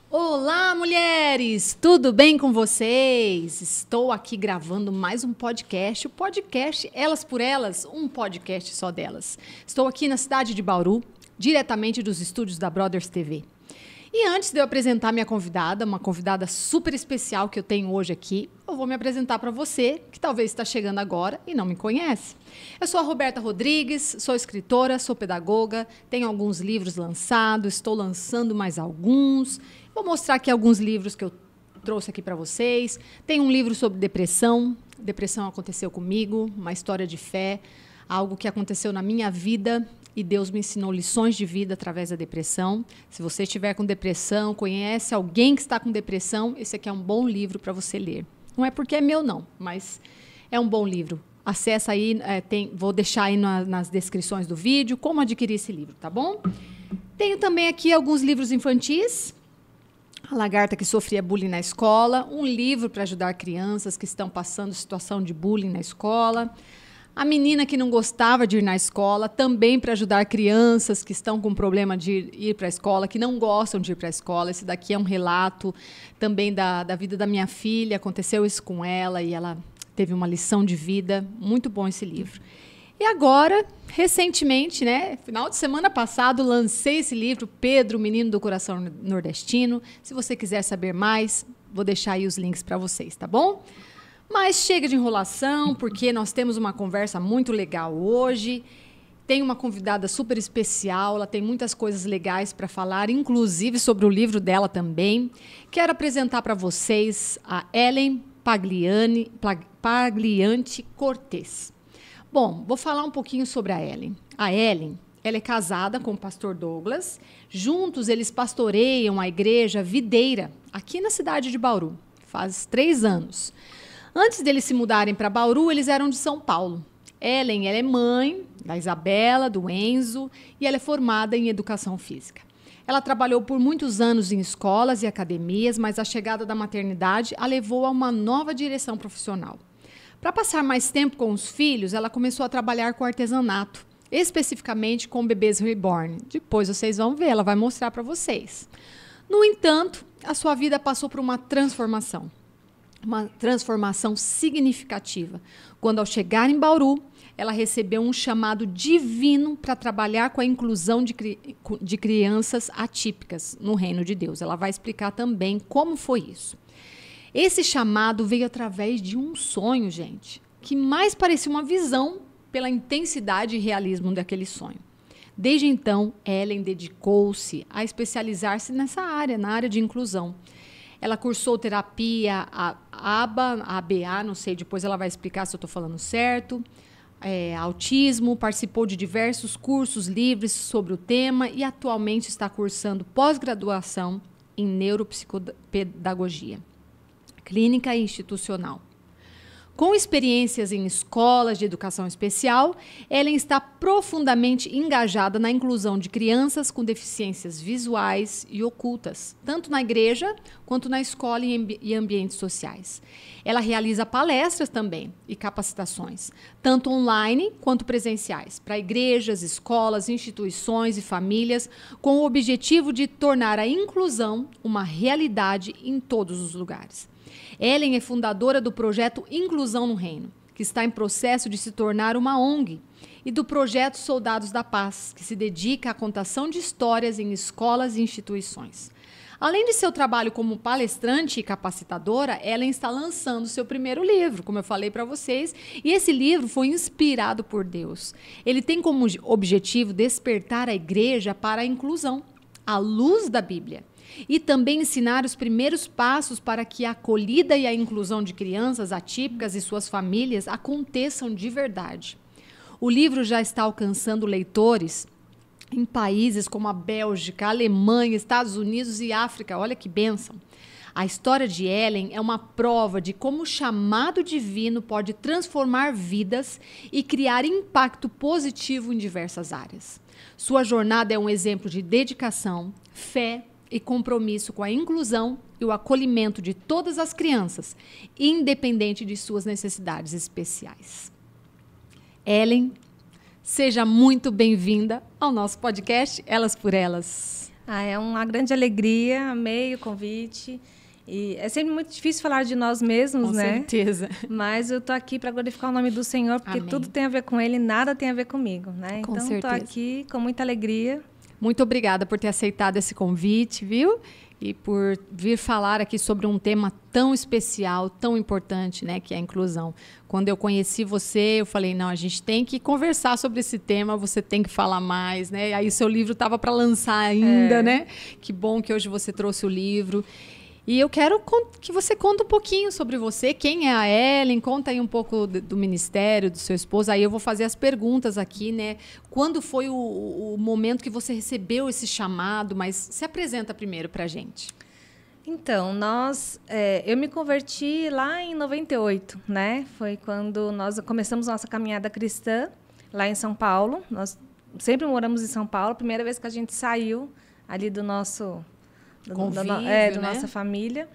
Olá, mulheres! Tudo bem com vocês? Estou aqui gravando mais um podcast, o podcast Elas por Elas, um podcast só delas. Estou aqui na cidade de Bauru, diretamente dos estúdios da Brothers TV. E antes de eu apresentar minha convidada, uma convidada super especial que eu tenho hoje aqui, eu vou me apresentar para você, que talvez está chegando agora e não me conhece. Eu sou a Roberta Rodrigues, sou escritora, sou pedagoga, tenho alguns livros lançados, estou lançando mais alguns. Vou mostrar aqui alguns livros que eu trouxe aqui para vocês. Tem um livro sobre depressão. Depressão aconteceu comigo, uma história de fé, algo que aconteceu na minha vida e Deus me ensinou lições de vida através da depressão. Se você estiver com depressão, conhece alguém que está com depressão, esse aqui é um bom livro para você ler. Não é porque é meu, não, mas é um bom livro. Acessa aí, vou deixar aí nas descrições do vídeo como adquirir esse livro, tá bom? Tenho também aqui alguns livros infantis. A Lagarta que Sofria Bullying na Escola, um livro para ajudar crianças que estão passando situação de bullying na escola. A Menina que Não Gostava de Ir na Escola, também para ajudar crianças que estão com problema de ir para a escola, que não gostam de ir para a escola. Esse daqui é um relato também da vida da minha filha, aconteceu isso com ela e ela teve uma lição de vida. Muito bom esse livro. E agora, recentemente, final de semana passado, lancei esse livro, Pedro, Menino do Coração Nordestino. Se você quiser saber mais, vou deixar aí os links para vocês, tá bom? Mas chega de enrolação, porque nós temos uma conversa muito legal hoje. Tem uma convidada super especial, ela tem muitas coisas legais para falar, inclusive sobre o livro dela também. Quero apresentar para vocês a Ellen Paglianti Cortez. Bom, vou falar um pouquinho sobre a Ellen. A Ellen, ela é casada com o pastor Douglas. Juntos, eles pastoreiam a igreja Videira, aqui na cidade de Bauru, faz 3 anos. Antes deles se mudarem para Bauru, eles eram de São Paulo. Ellen, ela é mãe da Isabela, do Enzo, e ela é formada em educação física. Ela trabalhou por muitos anos em escolas e academias, mas a chegada da maternidade a levou a uma nova direção profissional. Para passar mais tempo com os filhos, ela começou a trabalhar com artesanato, especificamente com bebês reborn. Depois vocês vão ver, ela vai mostrar para vocês. No entanto, a sua vida passou por uma transformação significativa. Quando, ao chegar em Bauru, ela recebeu um chamado divino para trabalhar com a inclusão de crianças atípicas no reino de Deus. Ela vai explicar também como foi isso. Esse chamado veio através de um sonho, gente, que mais parecia uma visão pela intensidade e realismo daquele sonho. Desde então, Ellen dedicou-se a especializar-se nessa área, na área de inclusão. Ela cursou terapia ABA, não sei, depois ela vai explicar se eu estou falando certo, autismo, participou de diversos cursos livres sobre o tema e atualmente está cursando pós-graduação em neuropsicopedagogia clínica e institucional. Com experiências em escolas de educação especial, Ellen está profundamente engajada na inclusão de crianças com deficiências visuais e ocultas, tanto na igreja quanto na escola e ambientes sociais. Ela realiza palestras também e capacitações, tanto online quanto presenciais, para igrejas, escolas, instituições e famílias, com o objetivo de tornar a inclusão uma realidade em todos os lugares. Ellen é fundadora do projeto Inclusão no Reino, que está em processo de se tornar uma ONG, e do projeto Soldados da Paz, que se dedica à contação de histórias em escolas e instituições. Além de seu trabalho como palestrante e capacitadora, Ellen está lançando seu primeiro livro, como eu falei para vocês, e esse livro foi inspirado por Deus. Ele tem como objetivo despertar a igreja para a inclusão, à luz da Bíblia. E também ensinar os primeiros passos para que a acolhida e a inclusão de crianças atípicas e suas famílias aconteçam de verdade. O livro já está alcançando leitores em países como a Bélgica, a Alemanha, Estados Unidos e África. Olha que bênção! A história de Ellen é uma prova de como o chamado divino pode transformar vidas e criar impacto positivo em diversas áreas. Sua jornada é um exemplo de dedicação, fé e compromisso com a inclusão e o acolhimento de todas as crianças, independente de suas necessidades especiais. Ellen, seja muito bem-vinda ao nosso podcast Elas por Elas. É uma grande alegria, amei o convite. E é sempre muito difícil falar de nós mesmos, né? Com certeza. Mas eu tô aqui para glorificar o nome do Senhor, porque Amém. tudo tem a ver com Ele, nada tem a ver comigo, né? Com então, certeza. tô aqui com muita alegria. Muito obrigada por ter aceitado esse convite, viu? E por vir falar aqui sobre um tema tão especial, tão importante, né, que é a inclusão. Quando eu conheci você, eu falei, não, a gente tem que conversar sobre esse tema, você tem que falar mais, né? Aí o seu livro estava para lançar ainda, né? Que bom que hoje você trouxe o livro. E eu quero que você conte um pouquinho sobre você, quem é a Ellen, conta aí um pouco do ministério, do seu esposo. Aí eu vou fazer as perguntas aqui, né? Quando foi o momento que você recebeu esse chamado? Mas se apresenta primeiro para a gente. Então, eu me converti lá em 98, né? Foi quando nós começamos nossa caminhada cristã lá em São Paulo. Nós sempre moramos em São Paulo. Primeira vez que a gente saiu ali do nosso... Convívio, né? Nossa família.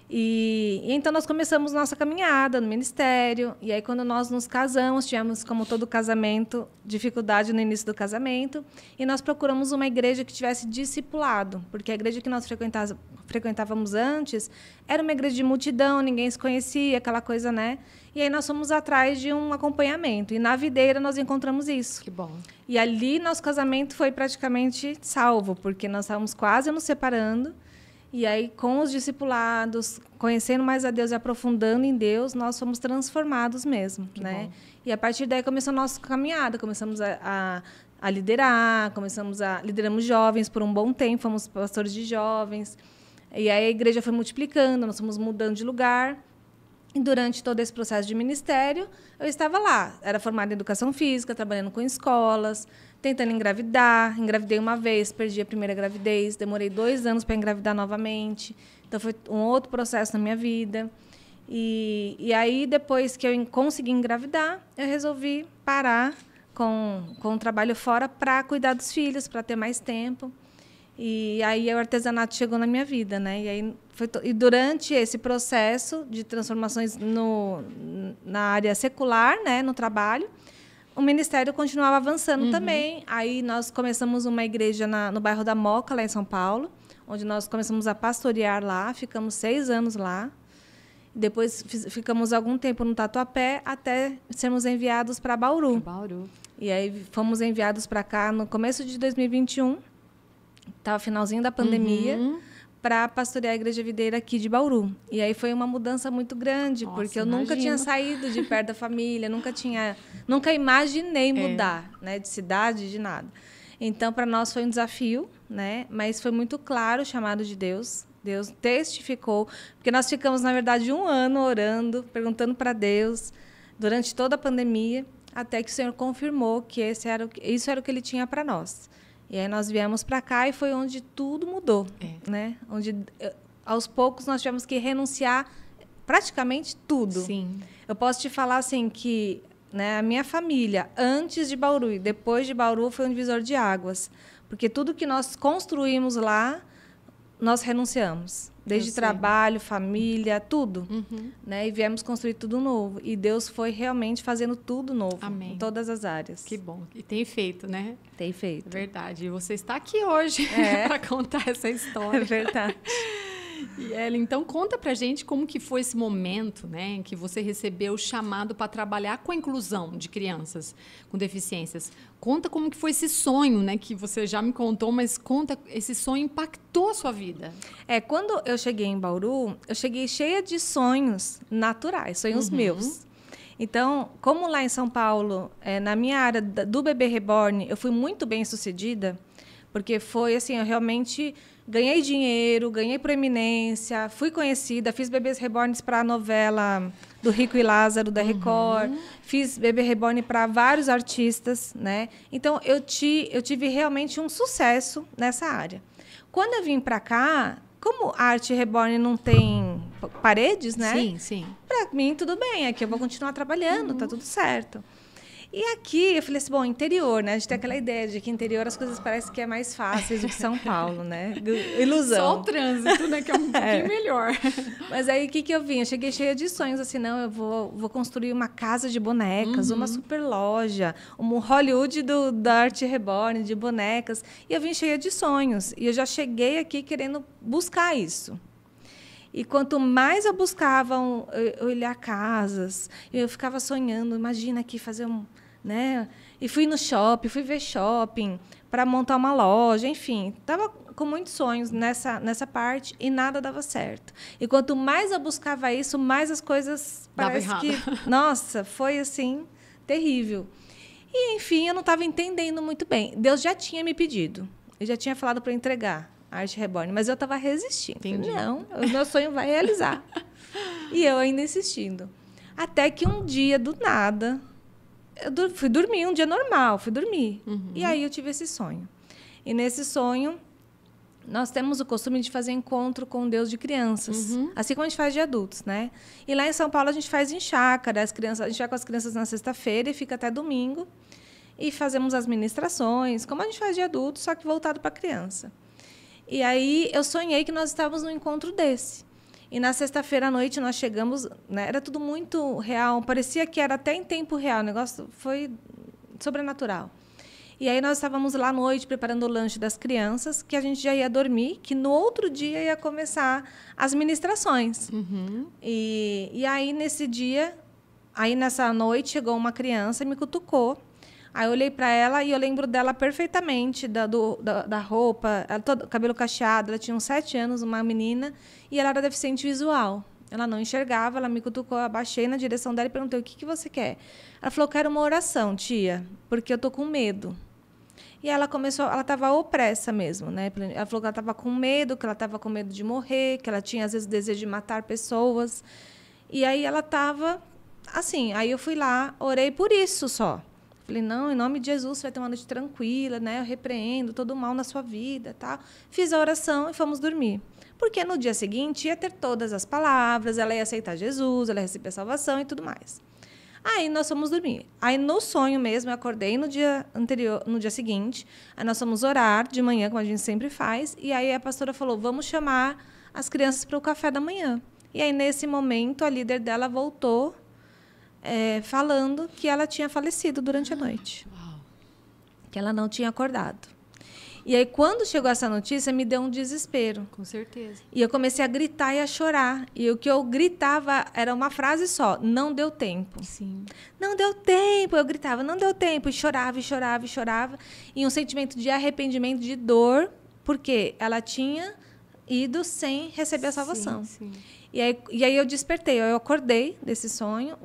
E então nós começamos nossa caminhada no ministério. E aí, quando nós nos casamos, tivemos, como todo casamento, dificuldade no início do casamento. E nós procuramos uma igreja que tivesse discipulado, porque a igreja que nós frequentávamos antes era uma igreja de multidão, ninguém se conhecia, aquela coisa, né? E aí nós fomos atrás de um acompanhamento. E na Videira nós encontramos isso. Que bom. E ali nosso casamento foi praticamente salvo, porque nós estávamos quase nos separando. E aí, com os discipulados, conhecendo mais a Deus e aprofundando em Deus, nós fomos transformados mesmo, né? Bom. E a partir daí começou a nossa caminhada, começamos a liderar, lideramos jovens por um bom tempo, fomos pastores de jovens. E aí a igreja foi multiplicando, nós fomos mudando de lugar. E durante todo esse processo de ministério, eu estava lá. Era formada em educação física, trabalhando com escolas, tentando engravidar. Engravidei uma vez, perdi a primeira gravidez, demorei 2 anos para engravidar novamente. Então, foi um outro processo na minha vida. E aí, depois que eu consegui engravidar, eu resolvi parar com o trabalho fora para cuidar dos filhos, para ter mais tempo. E aí o artesanato chegou na minha vida, né? E aí e durante esse processo de transformações na área secular, né, no trabalho, o ministério continuava avançando também. Aí nós começamos uma igreja no bairro da Moca, lá em São Paulo, onde nós começamos a pastorear lá, ficamos 6 anos lá. Depois ficamos algum tempo no Tatuapé até sermos enviados para Bauru. E aí fomos enviados para cá no começo de 2021. Estava finalzinho da pandemia, para pastorear a Igreja Videira aqui de Bauru. E aí foi uma mudança muito grande, porque eu nunca tinha saído de perto da família, nunca imaginei mudar, né, de cidade, de nada. Então, para nós foi um desafio, né, mas foi muito claro o chamado de Deus. Deus testificou, porque nós ficamos, na verdade, 1 ano orando, perguntando para Deus, durante toda a pandemia, até que o Senhor confirmou que isso era o que Ele tinha para nós. E aí nós viemos para cá e foi onde tudo mudou, né? Onde, aos poucos, nós tivemos que renunciar praticamente tudo. Sim. Eu posso te falar assim que, né, a minha família, antes de Bauru e depois de Bauru, foi um divisor de águas. Porque tudo que nós construímos lá, nós renunciamos. Desde trabalho, família, tudo. Né? E viemos construir tudo novo. E Deus foi realmente fazendo tudo novo. Amém. Em todas as áreas. Que bom. E tem feito, né? Tem feito. É verdade. E você está aqui hoje para contar essa história. É verdade. E Ellen, então conta pra gente como que foi esse momento, né, em que você recebeu o chamado para trabalhar com a inclusão de crianças com deficiências. Conta como que foi esse sonho, né, que você já me contou, mas conta, esse sonho impactou a sua vida. Quando eu cheguei em Bauru, eu cheguei cheia de sonhos naturais, sonhos meus. Então, como lá em São Paulo, na minha área do bebê reborn, eu fui muito bem sucedida, porque foi assim, eu realmente ganhei dinheiro, ganhei proeminência, fui conhecida, fiz bebês reborns para a novela do Rico e Lázaro, da Record, fiz bebê reborn para vários artistas, né? Então, eu tive realmente um sucesso nessa área. Quando eu vim para cá, como a arte reborn não tem paredes, né? Sim, sim. Para mim, tudo bem, aqui eu vou continuar trabalhando, tá tudo certo. E aqui, eu falei assim, bom, interior, né? A gente tem aquela ideia de que interior as coisas parecem que é mais fáceis do que São Paulo, né? Ilusão. Só o trânsito, né? Que é um pouquinho melhor. Mas aí, o que eu vim? Eu cheguei cheia de sonhos, assim, não, eu vou construir uma casa de bonecas, uma super loja, um Hollywood da Arte Reborn, de bonecas. E eu vim cheia de sonhos. E eu já cheguei aqui querendo buscar isso. E quanto mais eu buscava eu olhar casas, eu ficava sonhando, imagina aqui fazer né? E fui no shopping, fui ver shopping para montar uma loja, enfim, estava com muitos sonhos nessa parte e nada dava certo. E quanto mais eu buscava isso, mais as coisas parece que, nossa, foi assim terrível. E enfim, eu não estava entendendo muito bem. Deus já tinha me pedido, ele já tinha falado para eu entregar a Arte Reborn, mas eu estava resistindo. Entendi. Não, o meu sonho vai realizar. E eu ainda insistindo. Até que um dia, do nada, eu fui dormir, um dia normal, fui dormir. E aí eu tive esse sonho. E nesse sonho, nós temos o costume de fazer encontro com Deus de crianças, assim como a gente faz de adultos, né? E lá em São Paulo a gente faz em chácara, a gente vai com as crianças na sexta-feira e fica até domingo. E fazemos as ministrações, como a gente faz de adultos, só que voltado para a criança. E aí eu sonhei que nós estávamos num encontro desse. E na sexta-feira à noite nós chegamos, né, era tudo muito real, parecia que era até em tempo real, o negócio foi sobrenatural. E aí nós estávamos lá à noite preparando o lanche das crianças, que a gente já ia dormir, que no outro dia ia começar as ministrações. E aí nesse dia, aí nessa noite chegou uma criança e me cutucou. Aí eu olhei para ela e eu lembro dela perfeitamente, da roupa, cabelo cacheado. Ela tinha uns 7 anos, uma menina, e ela era deficiente visual. Ela não enxergava, ela me cutucou, eu abaixei na direção dela e perguntei, o que você quer? Ela falou, quero uma oração, tia, porque eu estou com medo. E ela estava opressa mesmo, né? Ela falou que ela estava com medo, que ela estava com medo de morrer, que ela tinha, às vezes, desejo de matar pessoas. E aí ela estava assim, aí eu fui lá, orei por isso só. Falei, não, em nome de Jesus, você vai ter uma noite tranquila, né? Eu repreendo todo o mal na sua vida, tá? Fiz a oração e fomos dormir. Porque no dia seguinte ia ter todas as palavras, ela ia aceitar Jesus, ela ia receber a salvação e tudo mais. Aí nós fomos dormir. Aí no sonho mesmo, eu acordei no dia anterior, no dia seguinte, aí nós fomos orar de manhã, como a gente sempre faz, e aí a pastora falou, vamos chamar as crianças para o café da manhã. E aí nesse momento a líder dela voltou, falando que ela tinha falecido durante a noite. Uau. Que ela não tinha acordado. E aí, quando chegou essa notícia, me deu um desespero. Com certeza. E eu comecei a gritar e a chorar. E o que eu gritava era uma frase só, não deu tempo. Sim. Não deu tempo. Eu gritava, não deu tempo. E chorava, e chorava, e chorava. E um sentimento de arrependimento, de dor, porque ela tinha ido sem receber a salvação. Sim, sim. E aí eu despertei, eu acordei desse sonho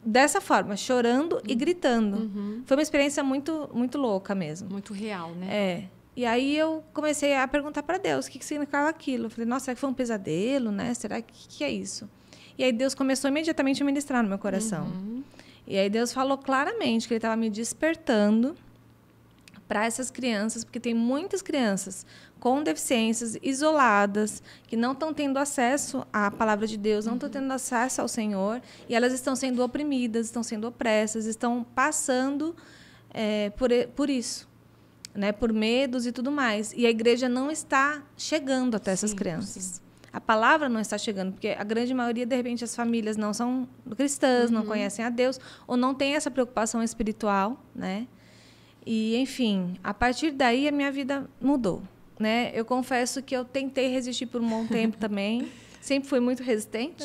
dessa forma, chorando e gritando. Foi uma experiência muito, muito louca mesmo. Muito real, né? E aí eu comecei a perguntar para Deus o que significava aquilo. Eu falei, nossa, será que foi um pesadelo, né? Será que é isso? E aí Deus começou imediatamente a ministrar no meu coração. E aí Deus falou claramente que Ele estava me despertando para essas crianças, porque tem muitas crianças com deficiências, isoladas, que não estão tendo acesso à palavra de Deus, não estão tendo acesso ao Senhor, e elas estão sendo oprimidas, estão sendo opressas, estão passando por isso, né? Por medos e tudo mais. E a igreja não está chegando até essas crianças. Sim. A palavra não está chegando, porque a grande maioria, de repente, as famílias não são cristãs, não conhecem a Deus, ou não têm essa preocupação espiritual, né? E, enfim, a partir daí a minha vida mudou, né? Eu confesso que eu tentei resistir por um bom tempo também, sempre fui muito resistente.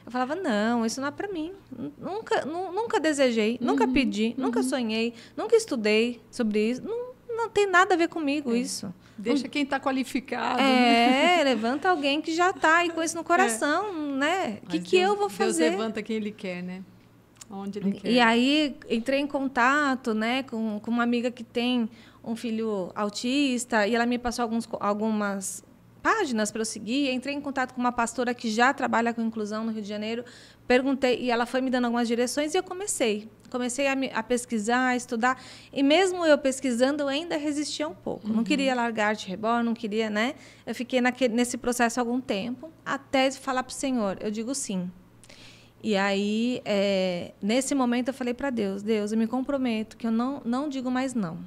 Eu falava, não, isso não é para mim. Nunca desejei, nunca pedi, nunca sonhei, nunca estudei sobre isso. Não tem nada a ver comigo isso. Deixa quem está qualificado. Né? Levanta alguém que já está aí com isso no coração, né? O que eu vou fazer? Deus levanta quem Ele quer, né? Onde Ele quer. E aí entrei em contato, né, com uma amiga que tem um filho autista, e ela me passou algumas páginas para eu seguir. Entrei em contato com uma pastora que já trabalha com inclusão no Rio de Janeiro, perguntei, e ela foi me dando algumas direções, e eu comecei a pesquisar, a estudar, e mesmo eu pesquisando, eu ainda resistia um pouco. Não queria largar Arte Reborn, não queria, né? Eu fiquei nesse processo há algum tempo, até falar para o Senhor, eu digo sim. E aí, nesse momento, eu falei para Deus, eu me comprometo que eu não digo mais não.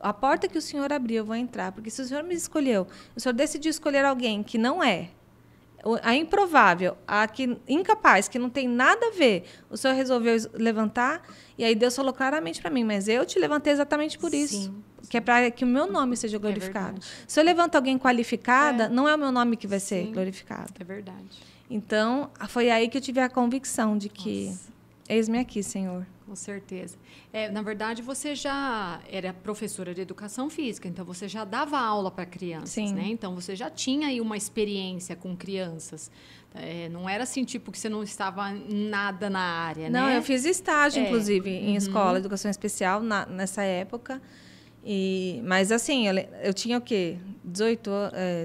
A porta que o Senhor abriu, eu vou entrar. Porque se o Senhor me escolheu, o Senhor decidiu escolher alguém que não é, a improvável, a que, incapaz, que não tem nada a ver, o Senhor resolveu levantar, e aí Deus falou claramente para mim, mas eu te levantei exatamente por isso. Que é para que o meu nome seja glorificado. Se eu levanto alguém qualificada, não é o meu nome que vai ser glorificado. É verdade. Então, foi aí que eu tive a convicção de que, eis-me aqui, Senhor. Com certeza. Na verdade, você já era professora de educação física, então você já dava aula para crianças, né? Então, você já tinha aí uma experiência com crianças. Não era assim, tipo, que você não estava nada na área, né? Não, eu fiz estágio, inclusive, em escola de educação especial nessa época. Mas, assim, eu tinha o quê? 18,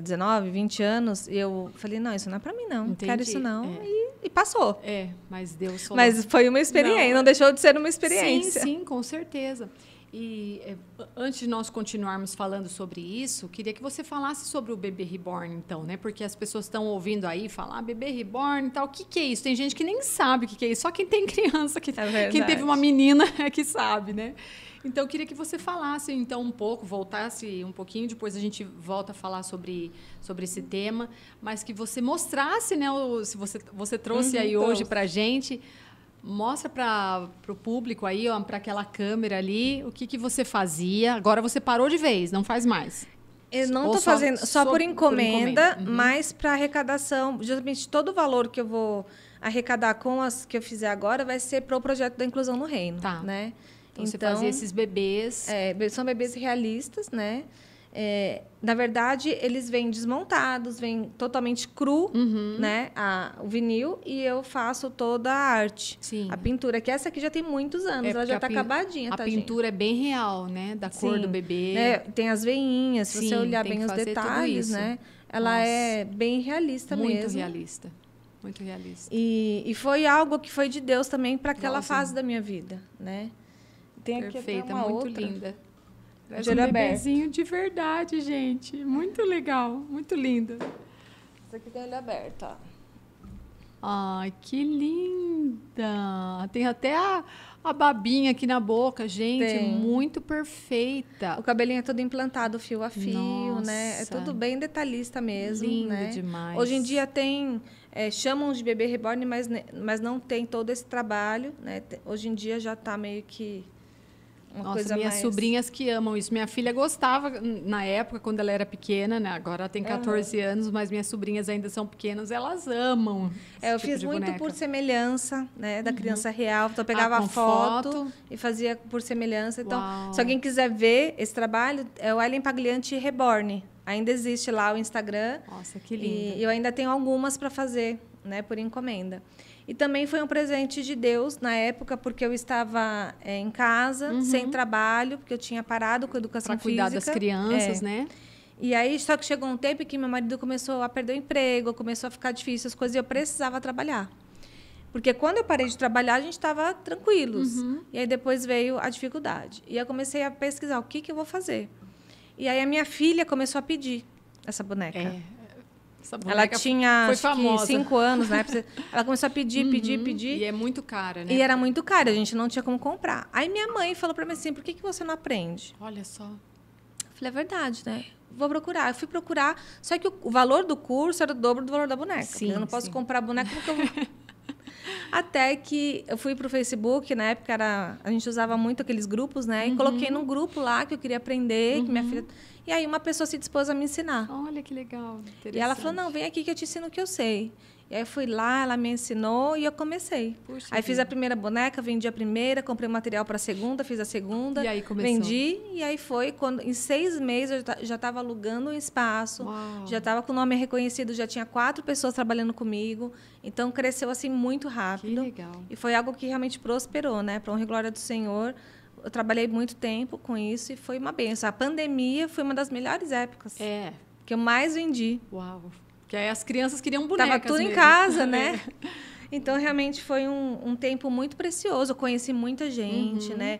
19, 20 anos, e eu falei, não, isso não é para mim, não. Não quero isso, não. E passou. Mas Deus falou. Mas foi uma experiência, não deixou de ser uma experiência. Sim, com certeza. E antes de nós continuarmos falando sobre isso, queria que você falasse sobre o bebê reborn, então, né? Porque as pessoas estão ouvindo aí falar bebê reborn e tal. O que é isso? Tem gente que nem sabe o que é isso. Só quem tem criança, quem teve uma menina é que sabe, né? Então, eu queria que você falasse, então, um pouco, voltasse um pouquinho, depois a gente volta a falar sobre esse tema, mas que você mostrasse, né? Se você trouxe aí hoje para a gente, mostra para o público aí, para aquela câmera ali, o que você fazia. Agora você parou de vez, não faz mais. Eu não estou fazendo só por encomenda, mas para arrecadação. Justamente todo o valor que eu vou arrecadar com as que eu fizer agora vai ser para o projeto da inclusão no reino, né? Então, você fazia esses bebês... são bebês realistas, né? Na verdade, eles vêm desmontados, vêm totalmente cru, né? O vinil, e eu faço toda a arte. A pintura, que essa aqui já tem muitos anos, ela já está acabadinha. A pintura é bem real, né? Da cor do bebê. Né? Tem as veinhas, se você olhar bem os detalhes, né? Ela é bem realista mesmo. Muito realista. Muito realista. E foi algo que foi de Deus também para aquela fase da minha vida, né? Tem aqui perfeita, uma muito outra. linda. De olho aberto. Bebezinho de verdade, gente. Muito legal, muito linda. Essa aqui tem olho aberto, ó. Ai, que linda! Tem até a babinha aqui na boca, gente. Muito perfeita. O cabelinho é todo implantado, fio a fio, né? É tudo bem detalhista mesmo. Lindo, né? Demais. Hoje em dia tem... chamam de bebê reborn, mas não tem todo esse trabalho, né? Hoje em dia já está meio que uma coisa minhas sobrinhas que amam isso. Minha filha gostava na época, quando ela era pequena, né? Agora ela tem 14 anos, mas minhas sobrinhas ainda são pequenas, elas amam eu fiz muito por semelhança, né? Da criança real. Então, eu pegava a foto e fazia por semelhança. Então, se alguém quiser ver esse trabalho, é o Ellen Paglianti Reborn. Ainda existe lá o Instagram. Nossa, que lindo. E eu ainda tenho algumas para fazer, né, por encomenda. E também foi um presente de Deus na época, porque eu estava em casa, sem trabalho, porque eu tinha parado com a educação física. Para cuidar das crianças, né? E aí, só que chegou um tempo que meu marido começou a perder o emprego, começou a ficar difícil as coisas, e eu precisava trabalhar. Porque quando eu parei de trabalhar, a gente estava tranquilos. E aí, depois veio a dificuldade. E eu comecei a pesquisar o que eu vou fazer. E aí a minha filha começou a pedir essa boneca. Essa boneca ela tinha acho que 5 anos, né? Ela começou a pedir. E é muito cara, né? E era muito cara, a gente não tinha como comprar. Aí minha mãe falou para mim assim, por que você não aprende? Olha só. Eu falei, é verdade, né? Vou procurar. Eu fui procurar, só que o valor do curso era o dobro do valor da boneca. Eu não posso comprar boneca porque eu... Até que eu fui para o Facebook, na época a gente usava muito aqueles grupos, né? E coloquei num grupo lá que eu queria aprender, que minha filha... E aí uma pessoa se dispôs a me ensinar. Olha que legal, e ela falou, não, vem aqui que eu te ensino o que eu sei. E aí eu fui lá, ela me ensinou e eu comecei. Puxa aí fiz a primeira boneca, vendi a primeira, comprei material para a segunda, fiz a segunda. E aí começou. Vendi, e aí foi quando em 6 meses eu já estava alugando um espaço, já estava com o nome reconhecido, já tinha 4 pessoas trabalhando comigo. Então cresceu assim muito rápido. Que legal. E foi algo que realmente prosperou, né? Para honra e glória do Senhor. Eu trabalhei muito tempo com isso e foi uma benção. A pandemia foi uma das melhores épocas. Que eu mais vendi. Uau! Porque aí as crianças queriam bonecas Tava tudo mesmo. Em casa, né? Então, realmente, foi um tempo muito precioso. Eu conheci muita gente, né?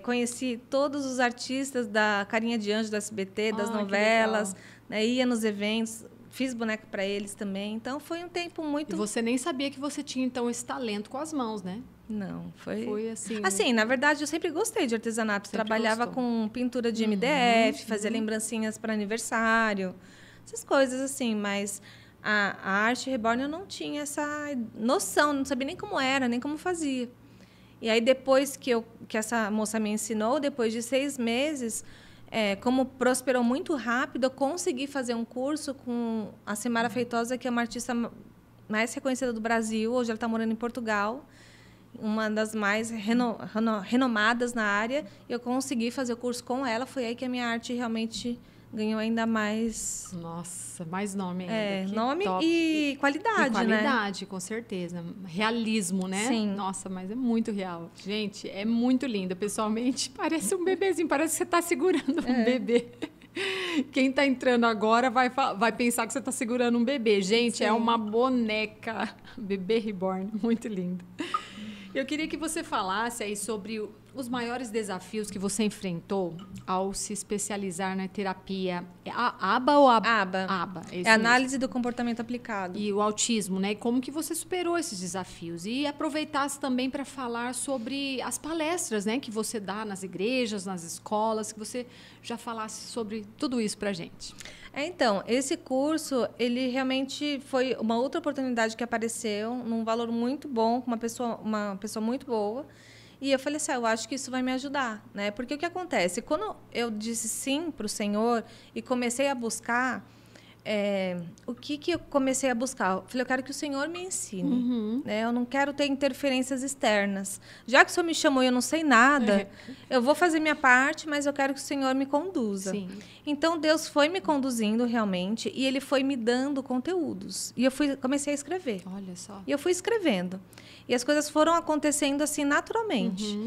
Conheci todos os artistas da Carinha de Anjo, do SBT, das novelas. Né? Ia nos eventos. fiz boneca para eles também. Então, foi um tempo muito... E você nem sabia que você tinha, então, esse talento com as mãos, né? Não, foi... Foi assim... Assim, na verdade, eu sempre gostei de artesanato. Sempre Trabalhava gostou. com pintura de MDF, fazia lembrancinhas para aniversário, essas coisas assim. Mas a arte reborn eu não tinha essa noção, não sabia nem como era, nem como fazia. E aí, depois que essa moça me ensinou, depois de 6 meses, como prosperou muito rápido, eu consegui fazer um curso com a Simara Feitosa, que é uma artista mais reconhecida do Brasil. Hoje ela está morando em Portugal, uma das mais renomadas na área. Eu consegui fazer o curso com ela. Foi aí que a minha arte realmente ganhou ainda mais... Nossa, mais nome ainda. Que nome top. e qualidade, E qualidade, com certeza. Realismo, né? Sim. Nossa, mas é muito real. Gente, é muito linda. Pessoalmente, parece um bebezinho. Parece que você está segurando um bebê. Quem está entrando agora vai pensar que você está segurando um bebê. Gente, é uma boneca. Bebê reborn. Muito lindo. Eu queria que você falasse aí sobre os maiores desafios que você enfrentou ao se especializar na terapia. ABA ou ABA? ABA. ABA, É análise do comportamento aplicado. E o autismo, né? E como que você superou esses desafios? E aproveitasse também para falar sobre as palestras, né? Que você dá nas igrejas, nas escolas, que você já falasse sobre tudo isso para a gente. Então, esse curso, ele realmente foi uma outra oportunidade que apareceu, num valor muito bom, com uma pessoa muito boa. E eu falei assim, eu acho que isso vai me ajudar, né? Porque o que acontece? Quando eu disse sim para o Senhor e comecei a buscar, o que eu comecei a buscar? Eu falei, eu quero que o Senhor me ensine, né? Eu não quero ter interferências externas. Já que o Senhor me chamou e eu não sei nada, eu vou fazer minha parte, mas eu quero que o Senhor me conduza. Sim. Então, Deus foi me conduzindo realmente e Ele foi me dando conteúdos. E eu comecei a escrever. Olha só. E eu fui escrevendo. E as coisas foram acontecendo assim naturalmente.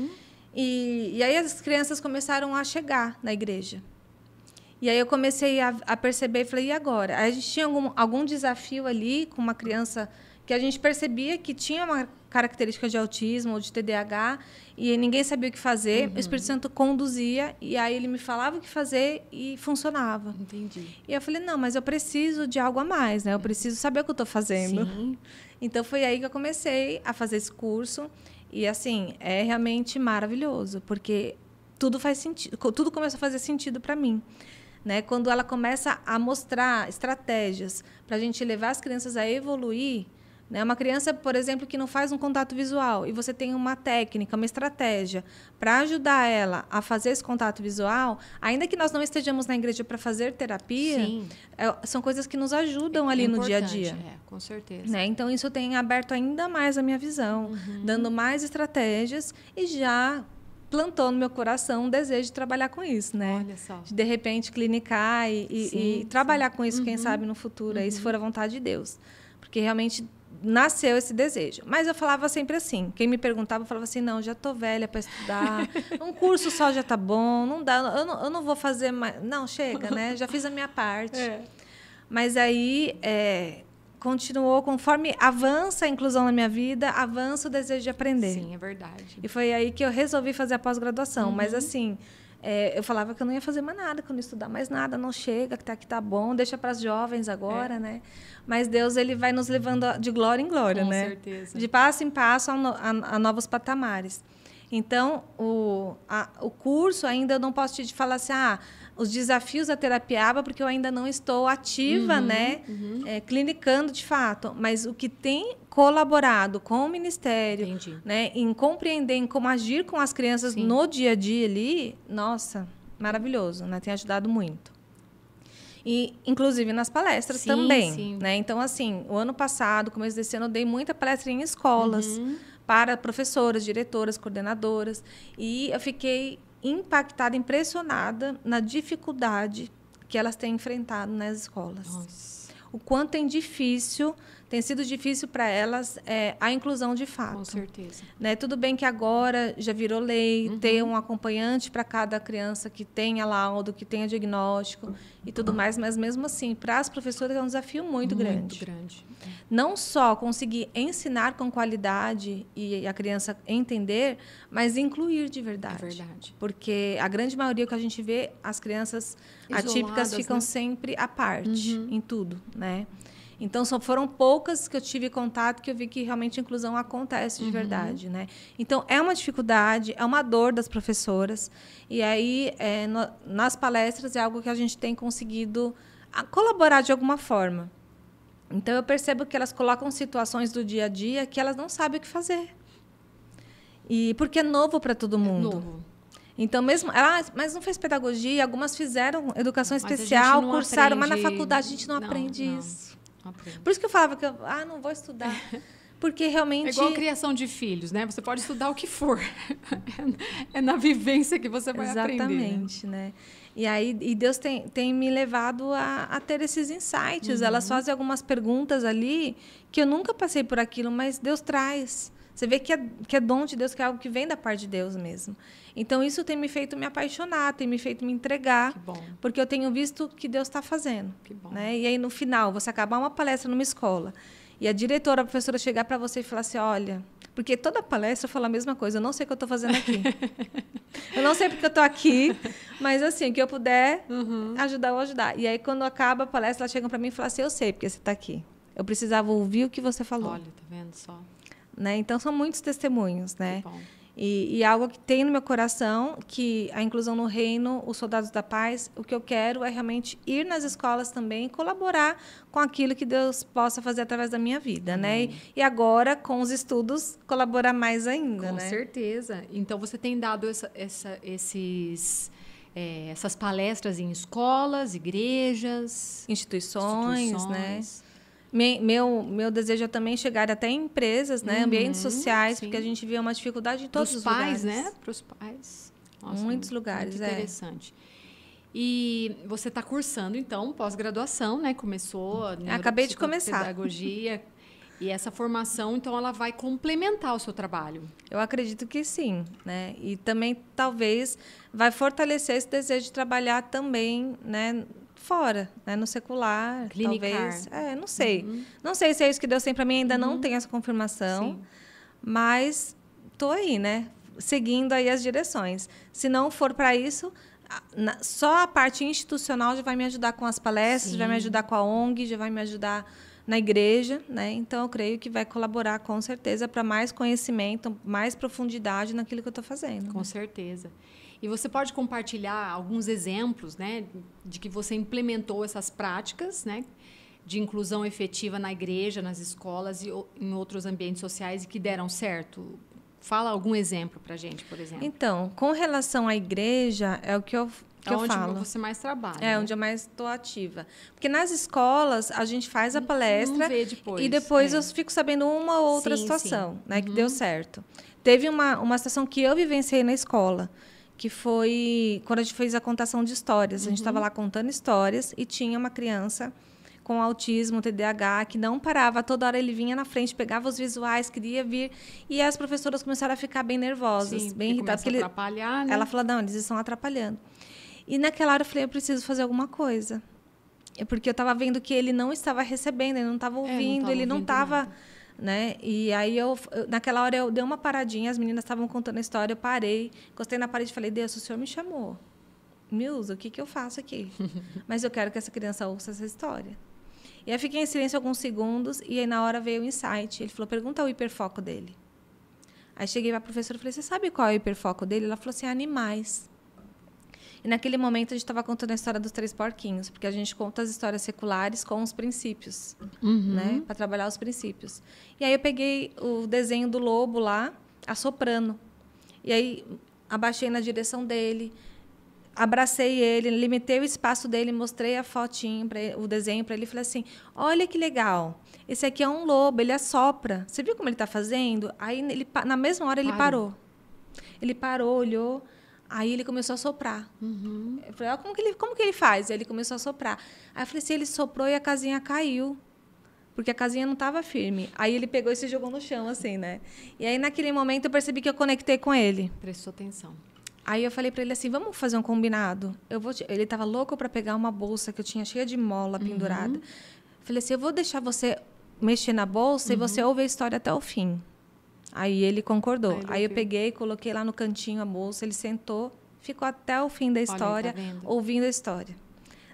E aí as crianças começaram a chegar na igreja. E aí eu comecei a perceber e falei, e agora? Aí a gente tinha algum desafio ali com uma criança que a gente percebia que tinha uma característica de autismo ou de TDAH e ninguém sabia o que fazer. O Espírito Santo conduzia e aí ele me falava o que fazer e funcionava. Entendi. E eu falei, não, mas eu preciso de algo a mais, né? Eu preciso saber o que eu estou fazendo. Sim. Então, foi aí que eu comecei a fazer esse curso. E, assim, é realmente maravilhoso, porque tudo faz sentido, tudo começa a fazer sentido para mim. Né? Quando ela começa a mostrar estratégias para a gente levar as crianças a evoluir, né? Uma criança, por exemplo, que não faz um contato visual e você tem uma técnica, uma estratégia para ajudar ela a fazer esse contato visual, ainda que nós não estejamos na igreja para fazer terapia, são coisas que nos ajudam ali no dia a dia. Com certeza. Né? Então, isso tem aberto ainda mais a minha visão, dando mais estratégias e já plantou no meu coração um desejo de trabalhar com isso, né? Olha só. De repente, clinicar e trabalhar com isso, quem sabe, no futuro, aí, se for a vontade de Deus. Porque realmente nasceu esse desejo. Mas eu falava sempre assim, quem me perguntava, eu falava assim, não, já estou velha para estudar, um curso só já está bom, não dá, eu não vou fazer mais, não, chega, né? Já fiz a minha parte. Mas aí continuou, conforme avança a inclusão na minha vida, avança o desejo de aprender. Sim, é verdade. E foi aí que eu resolvi fazer a pós-graduação. Mas, assim, eu falava que eu não ia fazer mais nada, que eu não ia estudar mais nada, não chega, que tá bom, deixa para as jovens agora, né? Mas Deus, ele vai nos levando de glória em glória, né? Com certeza. De passo em passo a novos patamares. Então, o curso ainda eu não posso te falar assim, os desafios da terapia ABA, porque eu ainda não estou ativa, né? Clinicando de fato. Mas o que tem colaborado com o Ministério, né? Em compreender, em como agir com as crianças no dia a dia ali, nossa, maravilhoso, né? Tem ajudado muito. E, inclusive, nas palestras também. Né? Então, assim, o ano passado, começo desse ano, eu dei muita palestra em escolas para professoras, diretoras, coordenadoras. E eu fiquei impactada, impressionada na dificuldade que elas têm enfrentado nas escolas. Nossa. O quanto é difícil tem sido difícil para elas a inclusão de fato. Com certeza. Né? Tudo bem que agora já virou lei ter um acompanhante para cada criança que tenha laudo, que tenha diagnóstico e tudo mais, mas mesmo assim, para as professoras é um desafio muito grande. Muito grande. Não só conseguir ensinar com qualidade e a criança entender, mas incluir de verdade. É verdade. Porque a grande maioria que a gente vê, as crianças Isoladas, atípicas ficam né? sempre à parte em tudo, né? Então, foram poucas que eu tive contato que eu vi que realmente a inclusão acontece de verdade, né? Então, é uma dificuldade, é uma dor das professoras. E aí, nas palestras, é algo que a gente tem conseguido colaborar de alguma forma. Então, eu percebo que elas colocam situações do dia a dia que elas não sabem o que fazer. E porque é novo para todo mundo. Novo. Então, mesmo... mas não fez pedagogia, algumas fizeram educação Mas a gente especial, não cursaram, mas na aprende- faculdade a gente não aprende não. isso. Aprende. Por isso que eu falava que não vou estudar. Porque É realmente... igual a criação de filhos, né? Você pode estudar o que for. É na vivência que você vai aprender. Exatamente, né? E aí Deus tem me levado a ter esses insights. Elas fazem algumas perguntas ali que eu nunca passei por aquilo, mas Deus traz. Você vê que é dom de Deus, que é algo que vem da parte de Deus mesmo. Então, isso tem me feito me apaixonar, tem me feito me entregar. Que bom. Porque eu tenho visto o que Deus está fazendo. Que bom. Né? E aí, no final, você acabar uma palestra numa escola e a diretora, a professora chegar para você e falar assim, olha... Porque toda palestra eu falo a mesma coisa. Eu não sei o que eu estou fazendo aqui. Eu não sei porque eu estou aqui, mas assim, o que eu puder ajudar, eu vou ajudar. E aí, quando acaba a palestra, elas chegam para mim e falam assim, eu sei porque você está aqui. Eu precisava ouvir o que você falou. Olha, tá vendo só? Né? Então, são muitos testemunhos, né? Que bom. E algo que tem no meu coração, que a inclusão no reino, os soldados da paz, o que eu quero é realmente ir nas escolas também e colaborar com aquilo que Deus possa fazer através da minha vida, né? E agora, com os estudos, colaborar mais ainda, Com né? certeza. Então, você tem dado essas palestras em escolas, igrejas, Instituições, né? Meu desejo é também chegar até em empresas, né? Ambientes sociais, sim. porque a gente vê uma dificuldade em todos Pros os pais, lugares. né? Para os pais. Nossa, Muitos lugares, muito interessante. E você está cursando, então, pós-graduação, né? Começou Acabei de começar. Pedagogia. E essa formação, então, ela vai complementar o seu trabalho. Eu acredito que sim, né? E também, talvez, vai fortalecer esse desejo de trabalhar também, né? Fora, né? No secular, Clinicar. talvez. Não sei. Não sei se é isso que Deus tem para mim, ainda não tenho essa confirmação. Sim. Mas estou aí, né? Seguindo aí as direções. Se não for para isso, só a parte institucional já vai me ajudar com as palestras, já vai me ajudar com a ONG, já vai me ajudar na igreja, né? Então, eu creio que vai colaborar, com certeza, para mais conhecimento, mais profundidade naquilo que eu estou fazendo. Com certeza. E você pode compartilhar alguns exemplos, né, de que você implementou essas práticas, né, de inclusão efetiva na igreja, nas escolas e em outros ambientes sociais e que deram certo? Fala algum exemplo para a gente, por exemplo. Então, com relação à igreja, é o que eu falo. Onde você mais trabalha. É, onde eu mais estou ativa. Porque nas escolas, a gente faz a palestra não vê depois. E depois eu fico sabendo uma ou outra situação, né, que deu certo. Teve uma situação que eu vivenciei na escola, que foi quando a gente fez a contação de histórias. A gente estava lá contando histórias e tinha uma criança com autismo, TDAH, que não parava. Toda hora ele vinha na frente, pegava os visuais, queria vir. E as professoras começaram a ficar bem nervosas, bem irritadas. Começa a atrapalhar, né? Ela falou, não, eles estão atrapalhando. E naquela hora eu falei, eu preciso fazer alguma coisa. Porque eu estava vendo que ele não estava recebendo, ele não estava ouvindo, ele não estava... Né? E aí, naquela hora, eu dei uma paradinha, as meninas estavam contando a história, eu parei, encostei na parede e falei, Deus, o Senhor me chamou. Me usa, o que eu faço aqui? Mas eu quero que essa criança ouça essa história. E aí, fiquei em silêncio alguns segundos, e aí, na hora, veio o insight. Ele falou, pergunta o hiperfoco dele. Aí, cheguei para a professora e falei, você sabe qual é o hiperfoco dele? Ela falou assim, animais. E naquele momento a gente estava contando a história dos 3 porquinhos, porque a gente conta as histórias seculares com os princípios, né? Para trabalhar os princípios. E aí eu peguei o desenho do lobo lá, assoprando. E aí abaixei na direção dele, abracei ele, limitei o espaço dele, mostrei a fotinho, o desenho para ele e falei assim, olha que legal, esse aqui é um lobo, ele assopra. Você viu como ele está fazendo? Aí, na mesma hora, ele parou. Ele parou, olhou... Aí ele começou a soprar. Eu falei, como que ele faz? Aí ele começou a soprar. Aí eu falei assim, ele soprou e a casinha caiu. porque a casinha não estava firme. Aí ele pegou e se jogou no chão, assim, né? E aí, naquele momento, eu percebi que eu conectei com ele. Prestou atenção. Aí eu falei para ele assim, vamos fazer um combinado? Ele estava louco para pegar uma bolsa que eu tinha cheia de mola pendurada. Falei assim, eu vou deixar você mexer na bolsa e você ouve a história até o fim. Aí ele concordou. Aí eu peguei, coloquei lá no cantinho a bolsa, ele sentou, ficou até o fim da história, ouvindo a história.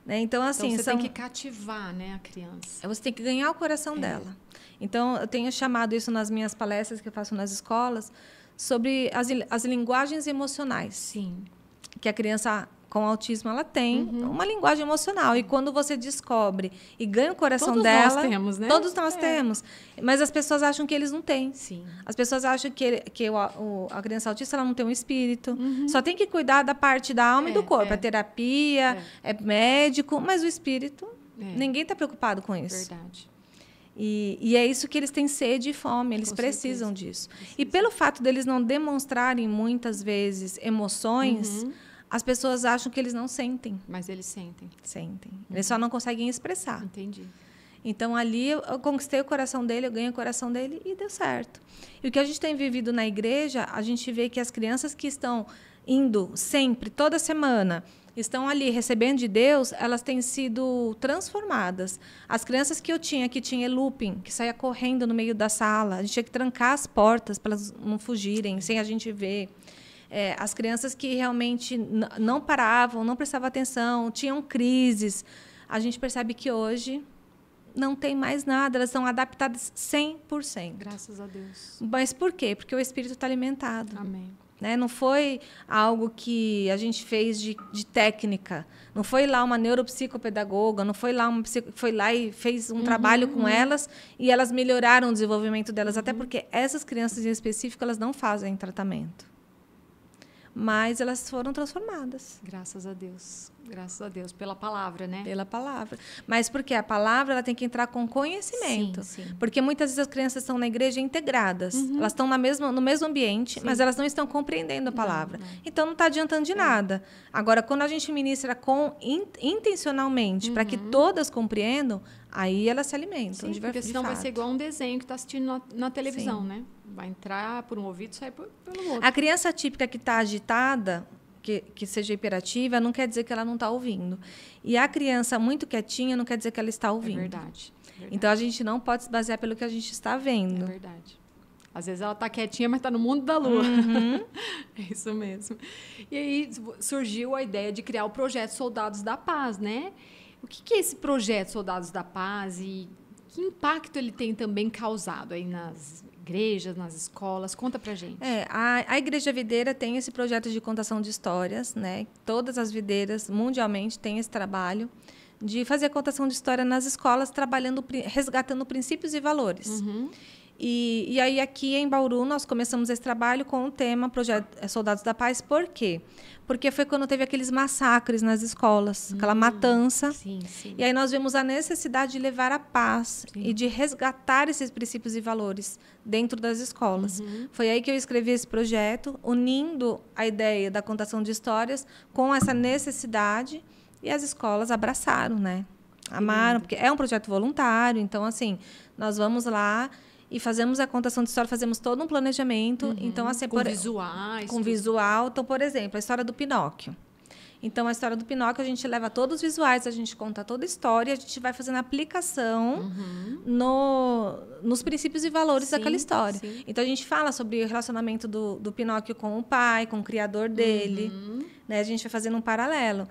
Né? Então, assim, então, você tem que cativar, né, a criança. Você tem que ganhar o coração dela. Então, eu tenho chamado isso nas minhas palestras que eu faço nas escolas, sobre as linguagens emocionais. Sim. Que a criança com autismo ela tem uma linguagem emocional. E quando você descobre e ganha o coração dela... Todos nós temos, né? Todos nós temos. Mas as pessoas acham que eles não têm. Sim. As pessoas acham que a criança autista ela não tem um espírito. Só tem que cuidar da parte da alma e do corpo. É terapia, é médico, mas o espírito, ninguém está preocupado com isso. Verdade. E é isso que eles têm sede e fome, eles precisam disso. E pelo fato deles não demonstrarem muitas vezes emoções, as pessoas acham que eles não sentem. Mas eles sentem. Sentem. Eles só não conseguem expressar. Entendi. Então, ali, eu conquistei o coração dele, eu ganhei o coração dele e deu certo. E o que a gente tem vivido na igreja, a gente vê que as crianças que estão indo sempre, toda semana, estão ali recebendo de Deus, elas têm sido transformadas. As crianças que eu tinha, que tinha looping, que saía correndo no meio da sala, a gente tinha que trancar as portas para elas não fugirem, sem a gente ver. As crianças que realmente não paravam, não prestavam atenção, tinham crises, a gente percebe que hoje não tem mais nada, elas são adaptadas 100%. Graças a Deus. Mas por quê? Porque o espírito está alimentado. Amém. Né? Não foi algo que a gente fez de técnica. Não foi lá uma neuropsicopedagoga, não foi lá foi lá e fez um trabalho com elas e elas melhoraram o desenvolvimento delas. Até porque essas crianças em específico, elas não fazem tratamento. Mas elas foram transformadas. Graças a Deus. Graças a Deus. Pela palavra, né? Pela palavra. Mas porque a palavra ela tem que entrar com conhecimento. Sim. Porque muitas vezes as crianças estão na igreja integradas. Elas estão no mesmo ambiente, mas elas não estão compreendendo a palavra. Não. Então, não está adiantando de nada. Agora, quando a gente ministra intencionalmente, para que todas compreendam, aí elas se alimentam. Sim, porque senão vai ser igual um desenho que está assistindo na televisão, né? Vai entrar por um ouvido e sair pelo outro. A criança típica que está agitada, que seja hiperativa, não quer dizer que ela não está ouvindo. E a criança muito quietinha não quer dizer que ela está ouvindo. É verdade. Então, a gente não pode se basear pelo que a gente está vendo. É verdade. Às vezes ela está quietinha, mas está no mundo da lua. É isso mesmo. E aí surgiu a ideia de criar o projeto Soldados da Paz, né? O que é esse projeto Soldados da Paz e que impacto ele tem também causado aí nas igrejas, nas escolas? Conta pra gente. A Igreja Videira tem esse projeto de contação de histórias, né? Todas as videiras mundialmente têm esse trabalho de fazer a contação de história nas escolas, resgatando princípios e valores. E aí, aqui em Bauru, nós começamos esse trabalho com o tema Projeto Soldados da Paz. Por quê? Porque foi quando teve aqueles massacres nas escolas, aquela matança. Sim. E aí nós vimos a necessidade de levar a paz e de resgatar esses princípios e valores dentro das escolas. Foi aí que eu escrevi esse projeto, unindo a ideia da contação de histórias com essa necessidade, e as escolas abraçaram, né? Amaram, porque é um projeto voluntário. Então, assim, nós vamos lá e fazemos a contação de história, fazemos todo um planejamento. Então, assim, com visuais. Com visual. Então, por exemplo, a história do Pinóquio. Então, a história do Pinóquio, a gente leva todos os visuais, a gente conta toda a história, a gente vai fazendo a aplicação nos princípios e valores daquela história. Sim. Então, a gente fala sobre o relacionamento do Pinóquio com o pai, com o criador dele. Né? A gente vai fazendo um paralelo.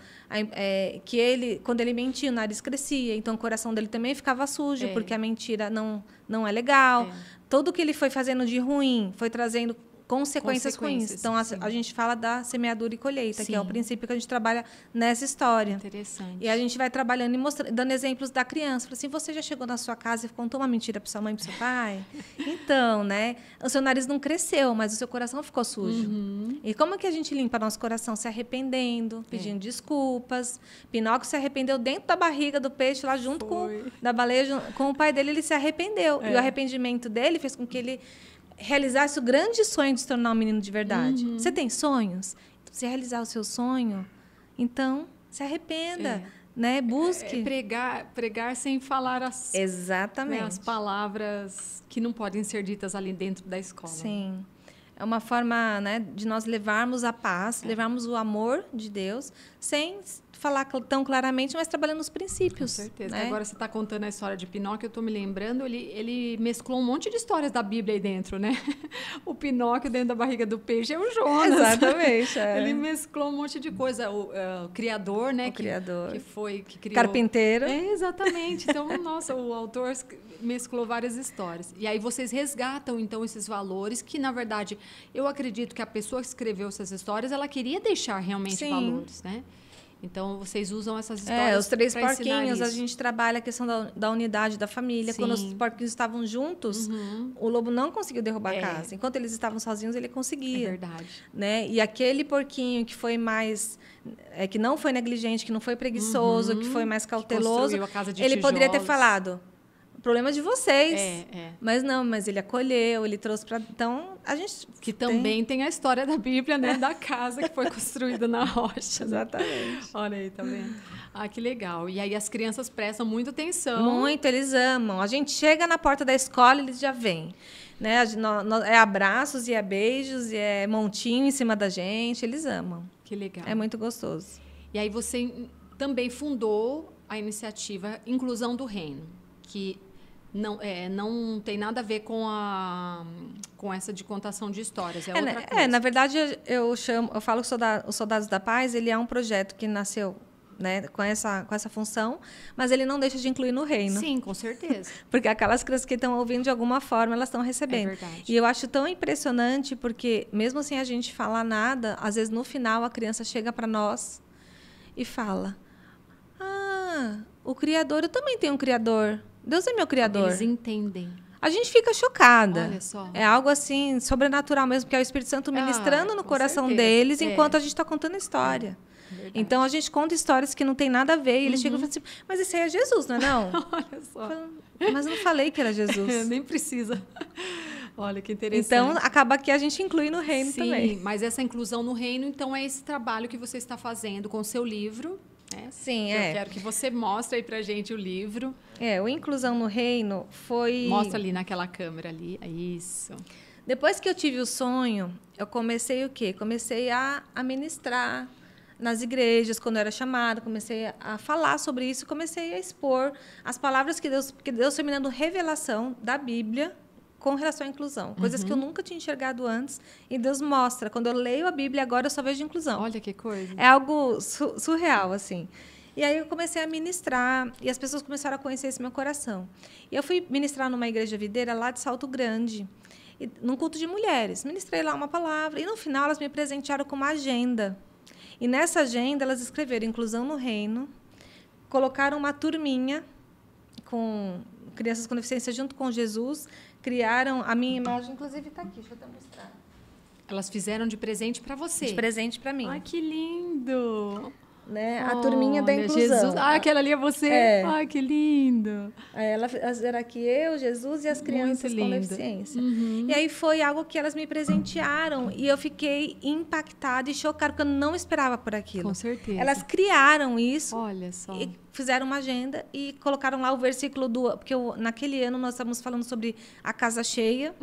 Que ele, quando ele mentia, o nariz crescia. Então, o coração dele também ficava sujo, porque a mentira não é legal. Tudo que ele foi fazendo de ruim, foi trazendo consequências ruins. Então, a gente fala da semeadura e colheita, que é o princípio que a gente trabalha nessa história. Interessante. E a gente vai trabalhando e dando exemplos da criança. Fala assim, você já chegou na sua casa e contou uma mentira para sua mãe e para seu pai? Então, né? O seu nariz não cresceu, mas o seu coração ficou sujo. E como que a gente limpa nosso coração? Se arrependendo, pedindo desculpas. Pinóquio se arrependeu dentro da barriga do peixe, lá junto da baleia, com o pai dele, ele se arrependeu. E o arrependimento dele fez com que ele realizasse o grande sonho de se tornar um menino de verdade. Você tem sonhos? Então, se realizar o seu sonho, então se arrependa. né? Busque. Pregar sem falar Exatamente. Né, as palavras que não podem ser ditas ali dentro da escola. Sim. É uma forma, né, de nós levarmos a paz, levarmos o amor de Deus, sem falar tão claramente, mas trabalhando os princípios. Com certeza. Né? Agora você está contando a história de Pinóquio, eu estou me lembrando, ele mesclou um monte de histórias da Bíblia aí dentro, né? O Pinóquio dentro da barriga do peixe é o Jonas. Exatamente. Ele mesclou um monte de coisa. O criador, né? Criador. Que criou... Carpinteiro. Exatamente. Então, nossa, o autor mesclou várias histórias. E aí vocês resgatam, então, esses valores que, na verdade, eu acredito que a pessoa que escreveu essas histórias, ela queria deixar realmente valores, né? Então, vocês usam essas histórias. Os 3 porquinhos, a gente trabalha a questão da unidade da família. Sim. Quando os porquinhos estavam juntos, o lobo não conseguiu derrubar a casa. Enquanto eles estavam sozinhos, ele conseguia. É verdade. Né? E aquele porquinho que foi mais... que não foi negligente, que não foi preguiçoso, que foi mais cauteloso, a casa de ele tijolos. Poderia ter falado... Problema de vocês. Mas ele acolheu, ele trouxe para... Então, a gente... Que também tem a história da Bíblia, né? Da casa que foi construída na rocha. Exatamente. Olha aí, tá vendo? Ah, que legal. E aí as crianças prestam muita atenção. Muito, eles amam. A gente chega na porta da escola, eles já vêm. Né? É abraços, e é beijos, e é montinho em cima da gente. Eles amam. Que legal. É muito gostoso. E aí você também fundou a iniciativa Inclusão do Reino, que... não tem nada a ver com essa de contação de histórias, é outra coisa. Na verdade, eu falo que os Soldados da Paz, ele é um projeto que nasceu, né, com essa função, mas ele não deixa de incluir no reino. Sim, com certeza. Porque aquelas crianças que estão ouvindo, de alguma forma, elas estão recebendo. É verdade. E eu acho tão impressionante, porque mesmo sem a gente falar nada, às vezes, no final, a criança chega para nós e fala, o Criador, eu também tenho um Criador. Deus é meu Criador. Eles entendem. A gente fica chocada. Olha só. É algo assim, sobrenatural mesmo, porque é o Espírito Santo ministrando no coração deles enquanto a gente está contando a história. Então, a gente conta histórias que não tem nada a ver. E eles chegam e falam assim, mas esse aí é Jesus, não é não? Olha só. Mas eu não falei que era Jesus. Nem precisa. Olha, que interessante. Então, acaba que a gente inclui no reino também. Sim, mas essa inclusão no reino, então, é esse trabalho que você está fazendo com o seu livro. Sim, Eu quero que você mostre aí pra gente o livro. O Inclusão no Reino foi... Mostra ali naquela câmera ali. Isso. Depois que eu tive o sonho, eu comecei o quê? Comecei a ministrar nas igrejas, quando eu era chamada, comecei a falar sobre isso, comecei a expor as palavras porque Deus foi me dando revelação da Bíblia com relação à inclusão. Coisas que eu nunca tinha enxergado antes. E Deus mostra. Quando eu leio a Bíblia, agora eu só vejo inclusão. Olha que coisa. É algo surreal, assim. E aí eu comecei a ministrar. E as pessoas começaram a conhecer esse meu coração. E eu fui ministrar numa igreja videira lá de Salto Grande, num culto de mulheres. Ministrei lá uma palavra. E, no final, elas me presentearam com uma agenda. E, nessa agenda, elas escreveram Inclusão no Reino. Colocaram uma turminha com crianças com deficiência junto com Jesus. Criaram a minha imagem, inclusive está aqui, deixa eu até mostrar. Elas fizeram de presente para você. De presente para mim. Ai, que lindo! Né? A turminha da inclusão. Jesus. Ah, aquela ali é você? Ai, que lindo! Elas eram aqui, eu, Jesus e as crianças com deficiência. E aí foi algo que elas me presentearam e eu fiquei impactada e chocada, porque eu não esperava por aquilo. Com certeza. Elas criaram isso. Olha só. E fizeram uma agenda e colocaram lá o versículo porque naquele ano nós estávamos falando sobre a casa cheia.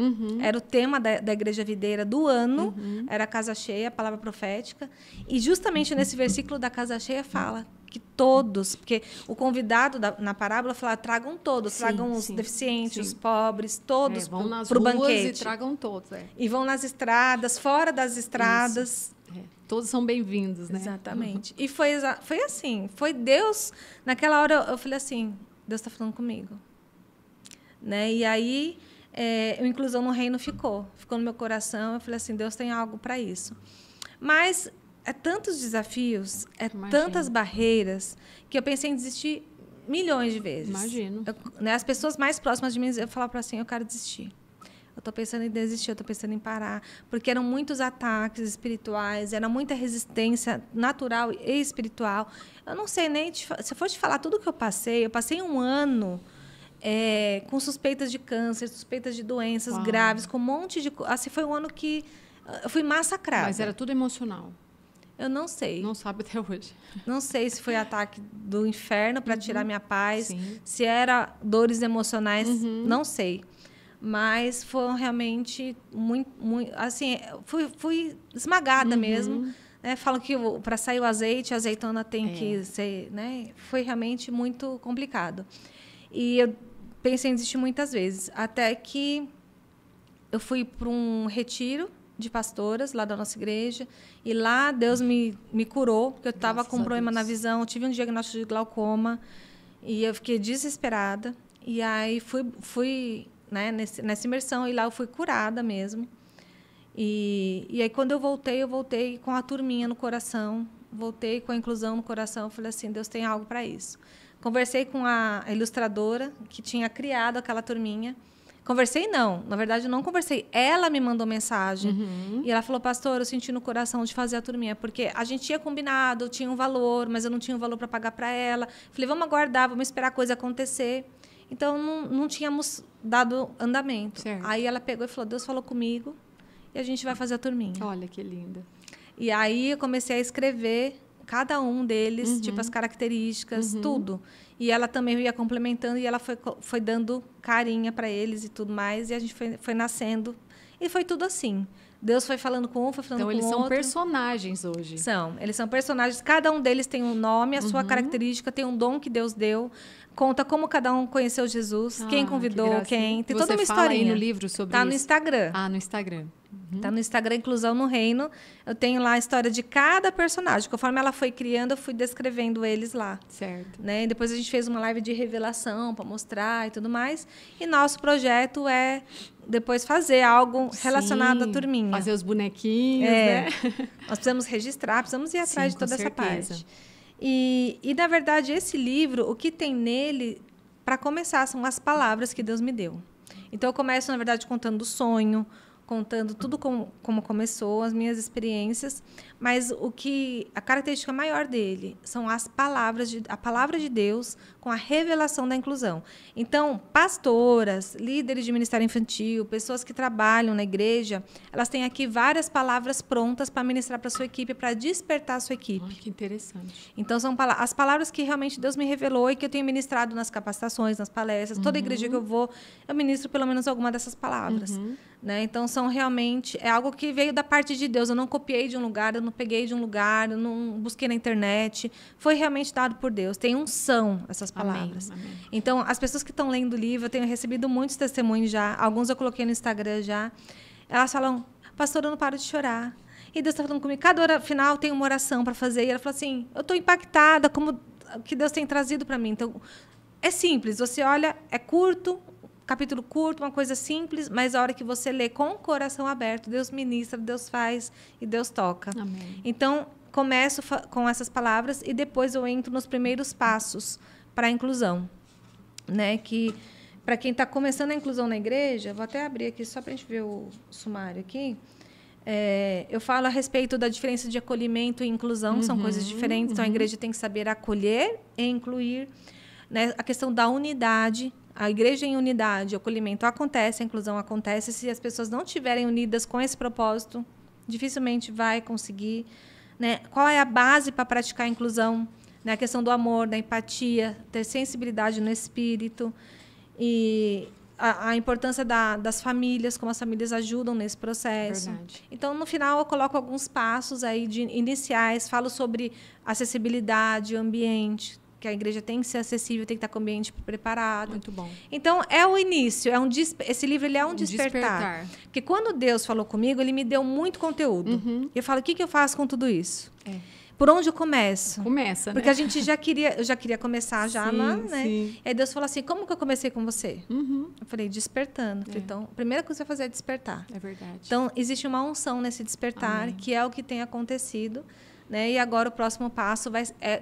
Era o tema da Igreja Videira do ano. Era a casa cheia, a palavra profética. E justamente nesse versículo da casa cheia fala que todos, porque o convidado na parábola fala, tragam todos, tragam os deficientes, os pobres, todos vão nas pro ruas banquete. E tragam todos. E vão nas estradas, fora das estradas. Todos são bem-vindos, né? Exatamente. E foi assim, foi Deus. Naquela hora eu falei assim, Deus está falando comigo. Né? E aí, a inclusão no reino ficou no meu coração. Eu falei assim, Deus tem algo para isso. Mas é tantos desafios, tantas barreiras, que eu pensei em desistir milhões de vezes. Imagino. As pessoas mais próximas de mim, eu falava assim, eu quero desistir. Eu estou pensando em desistir, eu estou pensando em parar. Porque eram muitos ataques espirituais, era muita resistência natural e espiritual. Eu não sei nem... Se eu for te falar tudo que eu passei um ano com suspeitas de câncer, suspeitas de doenças graves, com um monte de... Assim, foi um ano que eu fui massacrada. Mas era tudo emocional. Eu não sei. Não sabe até hoje. Não sei se foi ataque do inferno para tirar minha paz, Sim. se era dores emocionais, não sei. Mas foi realmente muito, assim, fui esmagada mesmo. Né? Falam que para sair o azeite, a azeitona tem que ser, né? Foi realmente muito complicado. E eu pensei em desistir muitas vezes, até que eu fui para um retiro de pastoras lá da nossa igreja, e lá Deus me curou, porque eu estava com um problema na visão, eu tive um diagnóstico de glaucoma, e eu fiquei desesperada. E aí fui né, nessa imersão, e lá eu fui curada mesmo. E aí, quando eu voltei com a turminha no coração, voltei com a inclusão no coração. Eu falei assim, Deus tem algo para isso. Conversei com a ilustradora que tinha criado aquela turminha. Conversei não, na verdade eu não conversei. Ela me mandou mensagem e ela falou, pastor, eu senti no coração de fazer a turminha, porque a gente tinha combinado, tinha um valor, mas eu não tinha um valor para pagar para ela. Falei, vamos aguardar, vamos esperar a coisa acontecer. Então, não tínhamos dado andamento. Certo. Aí ela pegou e falou, Deus falou comigo e a gente vai fazer a turminha. Olha que linda. E aí eu comecei a escrever cada um deles, tipo as características, tudo. E ela também ia complementando e ela foi dando carinha para eles e tudo mais. E a gente foi nascendo. E foi tudo assim. Deus foi falando com um, foi falando com o outro. Então, eles são personagens hoje. Eles são personagens. Cada um deles tem um nome, a sua característica, tem um dom que Deus deu. Conta como cada um conheceu Jesus, quem convidou, quem. Tem toda uma historinha. Você fala aí no livro sobre isso? Tá no Instagram. Ah, no Instagram. Tá no Instagram, Inclusão no Reino. Eu tenho lá a história de cada personagem. Conforme ela foi criando, eu fui descrevendo eles lá. Certo. Né? E depois a gente fez uma live de revelação para mostrar e tudo mais. E nosso projeto é depois fazer algo relacionado à turminha. Fazer os bonequinhos, né? Nós precisamos registrar, precisamos ir atrás de toda essa parte. E, na verdade, esse livro, o que tem nele, para começar, são as palavras que Deus me deu. Então, eu começo, na verdade, contando o sonho, contando tudo como começou, as minhas experiências, mas a característica maior dele são a palavra de Deus com a revelação da inclusão. Então, pastoras, líderes de ministério infantil, pessoas que trabalham na igreja, elas têm aqui várias palavras prontas para ministrar para a sua equipe, para despertar a sua equipe. Olha, que interessante. Então, são as palavras que realmente Deus me revelou e que eu tenho ministrado nas capacitações, nas palestras. Toda igreja que eu vou, eu ministro pelo menos alguma dessas palavras. Né? Então, é algo que veio da parte de Deus. Eu não copiei de um lugar, eu não peguei de um lugar, eu não busquei na internet. Foi realmente dado por Deus. Tem unção essas palavras. Amém. Então, as pessoas que estão lendo o livro, eu tenho recebido muitos testemunhos já. Alguns eu coloquei no Instagram já. Elas falam, pastor, eu não paro de chorar. E Deus está falando comigo. Cada hora final tem uma oração para fazer. E ela fala assim, eu estou impactada como o que Deus tem trazido para mim. Então, é simples. Você olha, é curto, capítulo curto, uma coisa simples, mas a hora que você lê com o coração aberto, Deus ministra, Deus faz e Deus toca. Amém. Então, começo com essas palavras e depois eu entro nos primeiros passos para a inclusão. Né? Que, para quem está começando a inclusão na igreja, vou até abrir aqui só para a gente ver o sumário aqui. Eu falo a respeito da diferença de acolhimento e inclusão, são coisas diferentes. Então, a igreja tem que saber acolher e incluir. Né? A questão da unidade. A igreja em unidade, o acolhimento acontece, a inclusão acontece. Se as pessoas não estiverem unidas com esse propósito, dificilmente vai conseguir. Né? Qual é a base para praticar a inclusão? Né? A questão do amor, da empatia, ter sensibilidade no espírito. E a importância das famílias, como as famílias ajudam nesse processo. Verdade. Então, no final, eu coloco alguns passos aí iniciais, falo sobre acessibilidade, ambiente, que a igreja tem que ser acessível, tem que estar com o ambiente preparado. Muito bom. Então, é o início. Esse livro ele é um despertar. Porque quando Deus falou comigo, ele me deu muito conteúdo. Eu falo, o que eu faço com tudo isso? Por onde eu começo? Começa, porque né? Eu já queria começar já, né? Sim. E aí Deus falou assim, como que eu comecei com você? Eu falei, despertando. Falei, então, a primeira coisa que você vai fazer é despertar. É verdade. Então, existe uma unção nesse despertar, Amém. que é o que tem acontecido. Né? E agora o próximo passo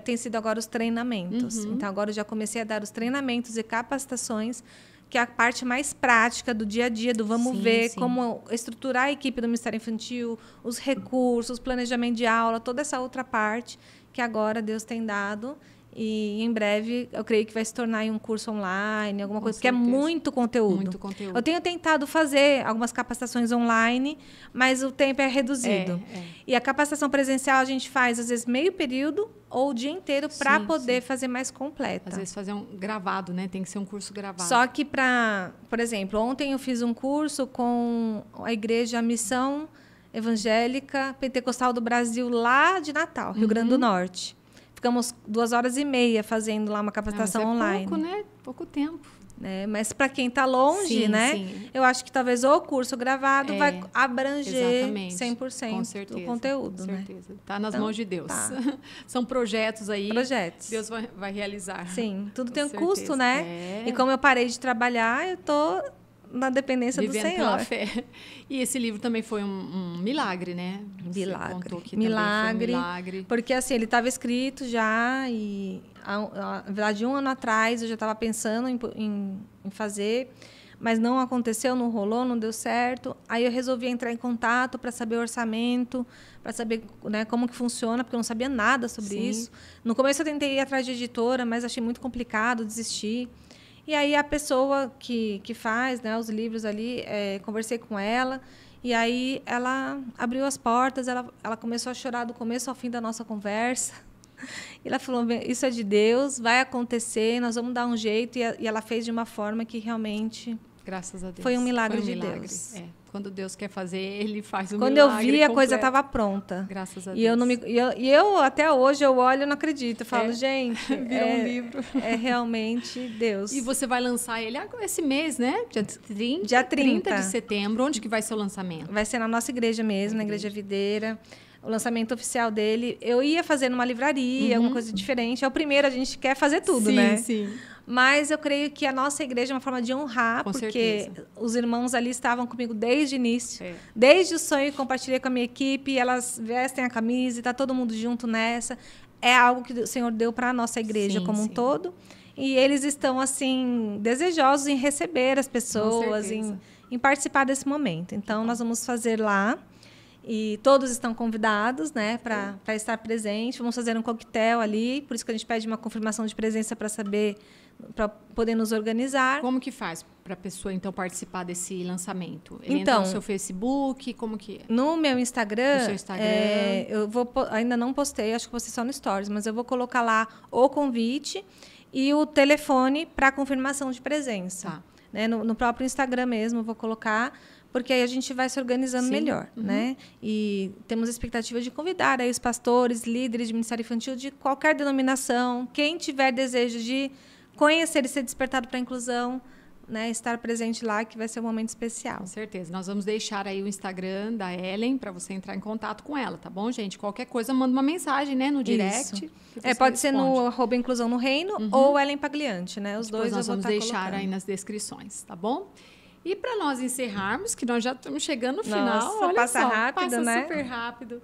tem sido agora os treinamentos. Então, agora eu já comecei a dar os treinamentos e capacitações, que é a parte mais prática do dia a dia, do vamos ver, como estruturar a equipe do Ministério Infantil, os recursos, planejamento de aula, toda essa outra parte que agora Deus tem dado E em breve eu creio que vai se tornar um curso online, alguma coisa, porque é certeza. muito conteúdo. Muito conteúdo. Eu tenho tentado fazer algumas capacitações online, mas o tempo é reduzido. E a capacitação presencial a gente faz, às vezes, meio período ou o dia inteiro para poder fazer mais completa. Às vezes fazer um gravado, né? Tem que ser um curso gravado. Só que por exemplo, ontem eu fiz um curso com a Igreja Missão Evangélica Pentecostal do Brasil, lá de Natal, Rio Grande do Norte. Ficamos 2h30 fazendo lá uma capacitação online. Pouco, né? Pouco tempo. Mas para quem está longe, eu acho que talvez o curso gravado vai abranger 100% do conteúdo. Com certeza. Está nas mãos de Deus. Tá. São projetos aí. Deus vai realizar. Sim, tudo tem um custo, né? E como eu parei de trabalhar, eu estou na dependência do Senhor. Vivendo pela fé. E esse livro também foi um milagre, né? Milagre. Porque assim, ele estava escrito já e, na verdade, 1 ano atrás eu já estava pensando em fazer, mas não aconteceu, não rolou, não deu certo. Aí eu resolvi entrar em contato para saber o orçamento, para saber, né, como que funciona, porque eu não sabia nada sobre isso. No começo eu tentei ir atrás de editora, mas achei muito complicado, desisti. E aí a pessoa que faz, né, os livros ali, conversei com ela, e aí ela abriu as portas, ela começou a chorar do começo ao fim da nossa conversa. E ela falou, isso é de Deus, vai acontecer, nós vamos dar um jeito. E ela fez de uma forma que realmente... Graças a Deus. Foi um milagre de Deus. Quando Deus quer fazer, Ele faz um milagre. Quando eu vi, a coisa estava pronta. Graças a Deus. E eu, até hoje, eu olho e não acredito. Eu falo, gente, virou um livro. É realmente Deus. E você vai lançar ele esse mês, né? Dia 30 de setembro. Onde que vai ser o lançamento? Vai ser na nossa igreja mesmo, na Igreja Videira. O lançamento oficial dele. Eu ia fazer numa livraria, alguma coisa diferente. É o primeiro, a gente quer fazer tudo, né? Sim. Mas eu creio que a nossa igreja é uma forma de honrar, com porque certeza. Os irmãos ali estavam comigo desde o início. Desde o sonho, compartilhei com a minha equipe, elas vestem a camisa e está todo mundo junto nessa. É algo que o Senhor deu para a nossa igreja como um todo. E eles estão, assim, desejosos em receber as pessoas, em participar desse momento. Então, nós vamos fazer lá. E todos estão convidados, né, para estar presente. Vamos fazer um coquetel ali, por isso que a gente pede uma confirmação de presença para saber, para poder nos organizar. Como que faz para a pessoa, então, participar desse lançamento? Ele entra no seu Facebook, como que é? No meu Instagram, no seu Instagram. Ainda não postei, acho que postei só no Stories, mas eu vou colocar lá o convite e o telefone para confirmação de presença. Tá. Né? No próprio Instagram mesmo, eu vou colocar... Porque aí a gente vai se organizando melhor, né? E temos a expectativa de convidar aí os pastores, líderes de ministério infantil de qualquer denominação, quem tiver desejo de conhecer e ser despertado para a inclusão, né? Estar presente lá, que vai ser um momento especial. Com certeza. Nós vamos deixar aí o Instagram da Ellen para você entrar em contato com ela, tá bom, gente? Qualquer coisa, manda uma mensagem, né? No direct. Pode ser no @inclusão no reino ou Ellen Pagliante, né? Os dois nós eu vou vamos deixar colocando aí nas descrições, tá bom? E para nós encerrarmos, que nós já estamos chegando no final, Nossa, olha passa só, rápido, passa né? super rápido.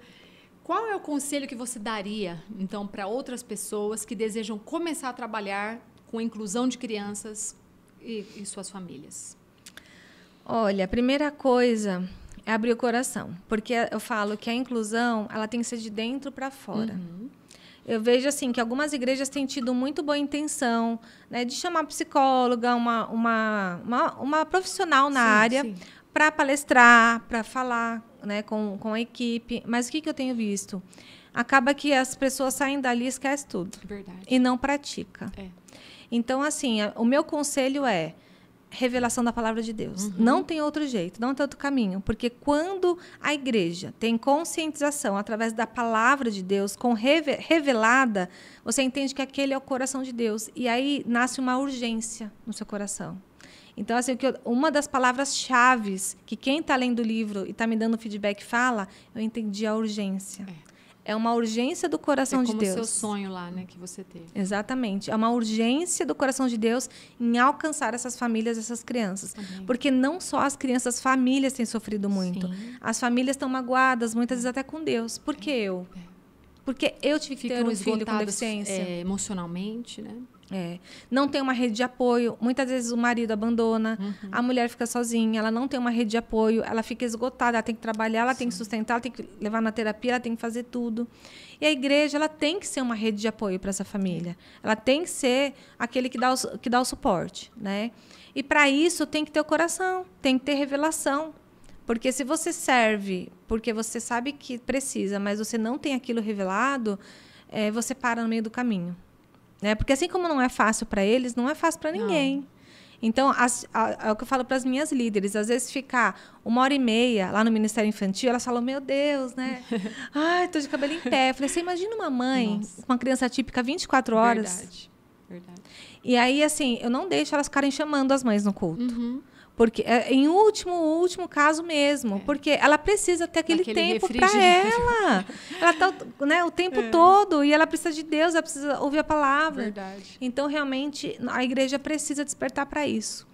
Qual é o conselho que você daria, então, para outras pessoas que desejam começar a trabalhar com a inclusão de crianças e suas famílias? Olha, a primeira coisa é abrir o coração, porque eu falo que a inclusão ela tem que ser de dentro para fora. Eu vejo assim que algumas igrejas têm tido muito boa intenção, né, de chamar psicóloga, uma profissional na área para palestrar, para falar, né, com a equipe. Mas o que eu tenho visto? Acaba que as pessoas saem dali e esquecem tudo. Verdade. E não pratica. Então, assim, o meu conselho é revelação da palavra de Deus. Não tem outro jeito, não tem outro caminho. Porque quando a igreja tem conscientização através da palavra de Deus, revelada, você entende que aquele é o coração de Deus. E aí nasce uma urgência no seu coração. Então, assim, uma das palavras-chave que quem está lendo o livro e está me dando feedback fala, eu entendi a urgência. É uma urgência do coração de Deus. É como o seu sonho lá, né, que você teve. Exatamente. É uma urgência do coração de Deus em alcançar essas famílias, essas crianças. Porque não só as crianças, as famílias têm sofrido muito. As famílias estão magoadas, muitas vezes até com Deus. Por que eu? porque eu tive que ter um filho com deficiência. Emocionalmente, né? Não tem uma rede de apoio. Muitas vezes o marido abandona, a mulher fica sozinha, ela não tem uma rede de apoio, ela fica esgotada, ela tem que trabalhar, ela tem que sustentar, ela tem que levar na terapia, ela tem que fazer tudo. E a igreja, ela tem que ser uma rede de apoio para essa família. Ela tem que ser aquele que dá o suporte, né? E para isso tem que ter o coração, tem que ter revelação. Porque se você serve porque você sabe que precisa, mas você não tem aquilo revelado, você para no meio do caminho. Né? Porque assim como não é fácil para eles, não é fácil para ninguém. Então, é o que eu falo para as minhas líderes. Às vezes, ficar 1h30 lá no Ministério Infantil, elas falam, meu Deus, né? Ai, estou de cabelo em pé. Eu falei, você imagina uma mãe com uma criança típica 24 horas? Verdade. E aí, assim, eu não deixo elas ficarem chamando as mães no culto. Porque em último caso mesmo, porque ela precisa ter aquele tempo para ela. Ela está, né, o tempo todo, e ela precisa de Deus, ela precisa ouvir a palavra. Verdade. Então, realmente, a igreja precisa despertar para isso.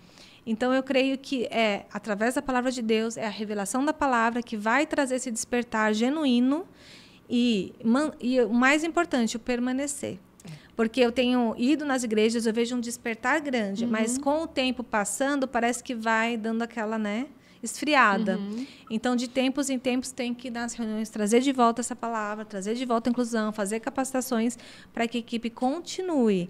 Então, eu creio que através da palavra de Deus, é a revelação da palavra que vai trazer esse despertar genuíno e o mais importante, o permanecer. Porque eu tenho ido nas igrejas, eu vejo um despertar grande, mas com o tempo passando, parece que vai dando aquela, né, esfriada. Então, de tempos em tempos, tem que, nas reuniões, trazer de volta essa palavra, trazer de volta a inclusão, fazer capacitações para que a equipe continue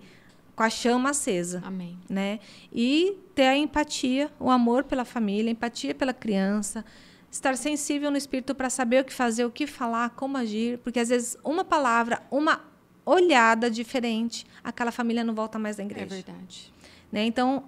com a chama acesa. Amém. Né? E ter a empatia, o amor pela família, a empatia pela criança, estar sensível no espírito para saber o que fazer, o que falar, como agir, porque, às vezes, uma palavra, uma olhada diferente, aquela família não volta mais à igreja. É verdade. Né? Então,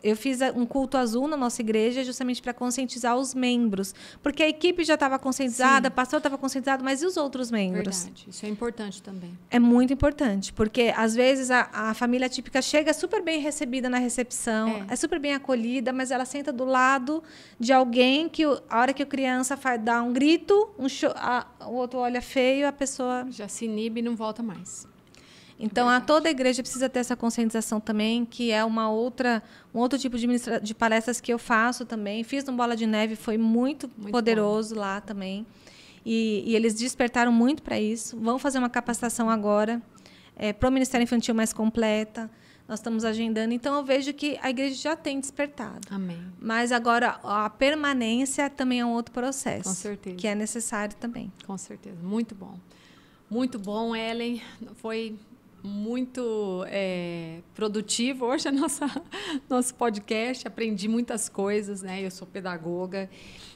eu fiz um culto azul na nossa igreja justamente para conscientizar os membros. Porque a equipe já estava conscientizada, o pastor estava conscientizado, mas e os outros membros? Verdade. Isso é importante também. É muito importante, porque às vezes a família típica chega super bem recebida na recepção, é super bem acolhida, mas ela senta do lado de alguém que, a hora que a criança dá um grito, o outro olha feio, a pessoa já se inibe e não volta mais. Então, toda a igreja precisa ter essa conscientização também, que é um outro tipo de palestras que eu faço também. Fiz no Bola de Neve, foi muito poderoso bom. Lá também. E eles despertaram muito para isso. Vão fazer uma capacitação agora para o Ministério Infantil mais completa. Nós estamos agendando. Então, eu vejo que a igreja já tem despertado. Amém. Mas agora, a permanência também é um outro processo. Com certeza. Que é necessário também. Com certeza. Muito bom. Muito bom, Ellen. Foi muito produtivo hoje nosso podcast. Aprendi muitas coisas, né? Eu sou pedagoga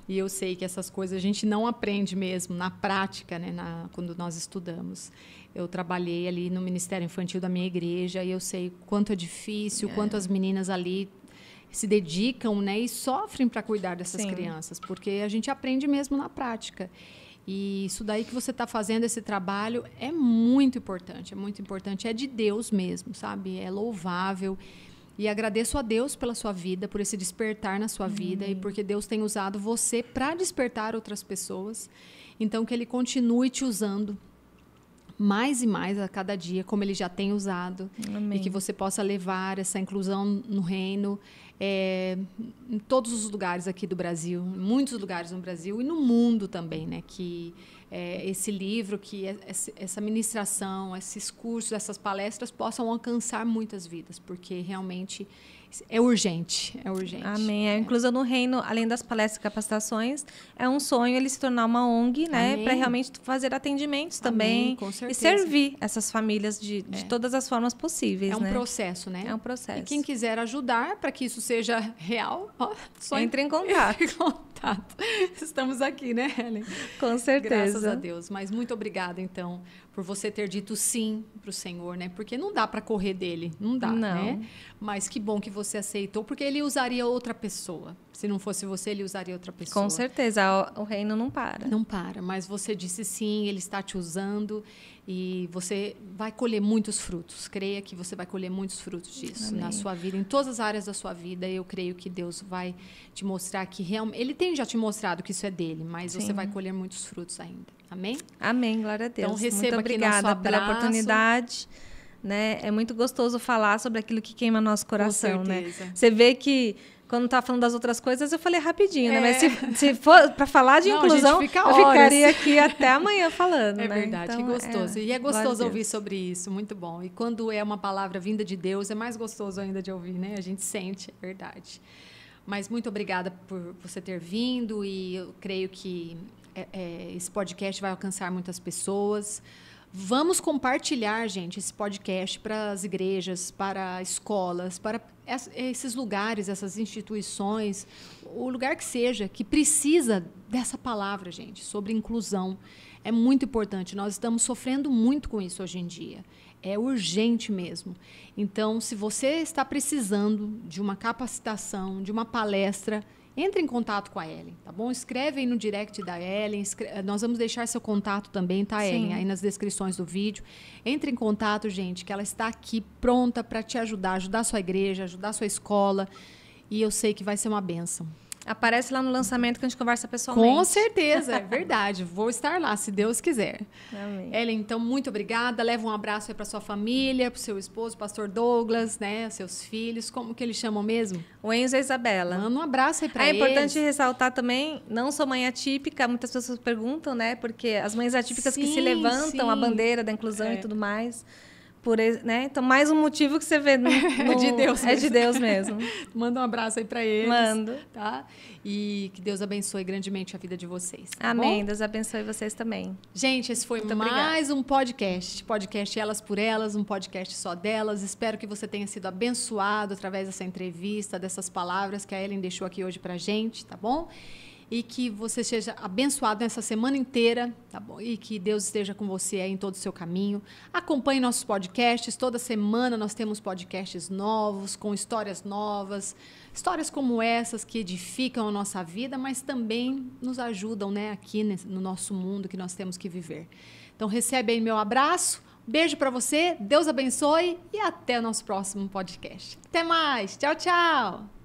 e eu sei que essas coisas a gente não aprende mesmo na prática, né? Quando nós estudamos. Eu trabalhei ali no Ministério Infantil da minha igreja e eu sei quanto é difícil, quanto as meninas ali se dedicam, né? E sofrem para cuidar dessas crianças, porque a gente aprende mesmo na prática. E isso daí que você está fazendo, esse trabalho, é muito importante, é de Deus mesmo, sabe? É louvável. E agradeço a Deus pela sua vida, por esse despertar na sua vida, e porque Deus tem usado você para despertar outras pessoas. Então, que Ele continue te usando mais e mais a cada dia, como Ele já tem usado. Amém. E que você possa levar essa inclusão no reino em todos os lugares aqui do Brasil, em muitos lugares no Brasil e no mundo também, né? Que esse livro, que essa ministração, esses cursos, essas palestras possam alcançar muitas vidas, porque realmente é urgente, é urgente. Amém. A inclusão no reino, além das palestras e capacitações, é um sonho ele se tornar uma ONG, né? Para realmente fazer atendimentos também. Amém, com certeza. E servir essas famílias de todas as formas possíveis. É um processo, né? É um processo. E quem quiser ajudar para que isso seja real, só entre em contato. Estamos aqui, né, Ellen? Com certeza. Graças a Deus. Mas muito obrigada, então, por você ter dito sim para o Senhor, né? Porque não dá para correr dele, não dá, né? Mas que bom que você aceitou, porque ele usaria outra pessoa. Se não fosse você, ele usaria outra pessoa. Com certeza, o reino não para. Não para, mas você disse sim, ele está te usando e você vai colher muitos frutos. Creia que você vai colher muitos frutos disso. Amém. Na sua vida, em todas as áreas da sua vida. Eu creio que Deus vai te mostrar que realmente... Ele tem já te mostrado que isso é dele, mas você vai colher muitos frutos ainda. Amém? Amém, glória a Deus. Então, receba muito obrigada aqui pela oportunidade. Né? É muito gostoso falar sobre aquilo que queima nosso coração. Com certeza. Né? Você vê que Quando tá falando das outras coisas, eu falei rapidinho, né? Mas se for para falar de inclusão, eu ficaria aqui até amanhã falando, né? É verdade, então, que gostoso. E é gostoso ouvir sobre isso, muito bom. E quando é uma palavra vinda de Deus, é mais gostoso ainda de ouvir, né? A gente sente, é verdade. Mas muito obrigada por você ter vindo e eu creio que esse podcast vai alcançar muitas pessoas. Vamos compartilhar, gente, esse podcast para as igrejas, para escolas, para esses lugares, essas instituições, o lugar que seja, que precisa dessa palavra, gente, sobre inclusão. É muito importante. Nós estamos sofrendo muito com isso hoje em dia. É urgente mesmo. Então, se você está precisando de uma capacitação, de uma palestra, entre em contato com a Ellen, tá bom? Escreve aí no direct da Ellen. Nós vamos deixar seu contato também, tá, Ellen? Sim. Aí nas descrições do vídeo. Entre em contato, gente, que ela está aqui pronta para te ajudar a sua igreja, ajudar a sua escola. E eu sei que vai ser uma bênção. Aparece lá no lançamento que a gente conversa pessoalmente. Com certeza, é verdade. Vou estar lá, se Deus quiser. Amém. Ellen, então, muito obrigada. Leva um abraço aí para sua família, para o seu esposo, pastor Douglas, né? Seus filhos. Como que eles chamam mesmo? O Enzo e a Isabela. Manda um abraço aí para eles. É importante ressaltar também, não sou mãe atípica, muitas pessoas perguntam, né? Porque as mães atípicas que se levantam a bandeira da inclusão e tudo mais. Né? Então, mais um motivo que você vê é de Deus mesmo. É de Deus mesmo. Manda um abraço aí para eles. Mando. Tá? E que Deus abençoe grandemente a vida de vocês. Tá Amém. Bom? Deus abençoe vocês também. Gente, esse foi mais um podcast. Podcast Elas por Elas, um podcast só delas. Espero que você tenha sido abençoado através dessa entrevista, dessas palavras que a Ellen deixou aqui hoje pra gente, tá bom? E que você seja abençoado nessa semana inteira, tá bom? E que Deus esteja com você aí em todo o seu caminho. Acompanhe nossos podcasts. Toda semana nós temos podcasts novos, com histórias novas. Histórias como essas que edificam a nossa vida, mas também nos ajudam, né, aqui no nosso mundo que nós temos que viver. Então, recebe aí meu abraço. Beijo para você. Deus abençoe. E até o nosso próximo podcast. Até mais. Tchau, tchau.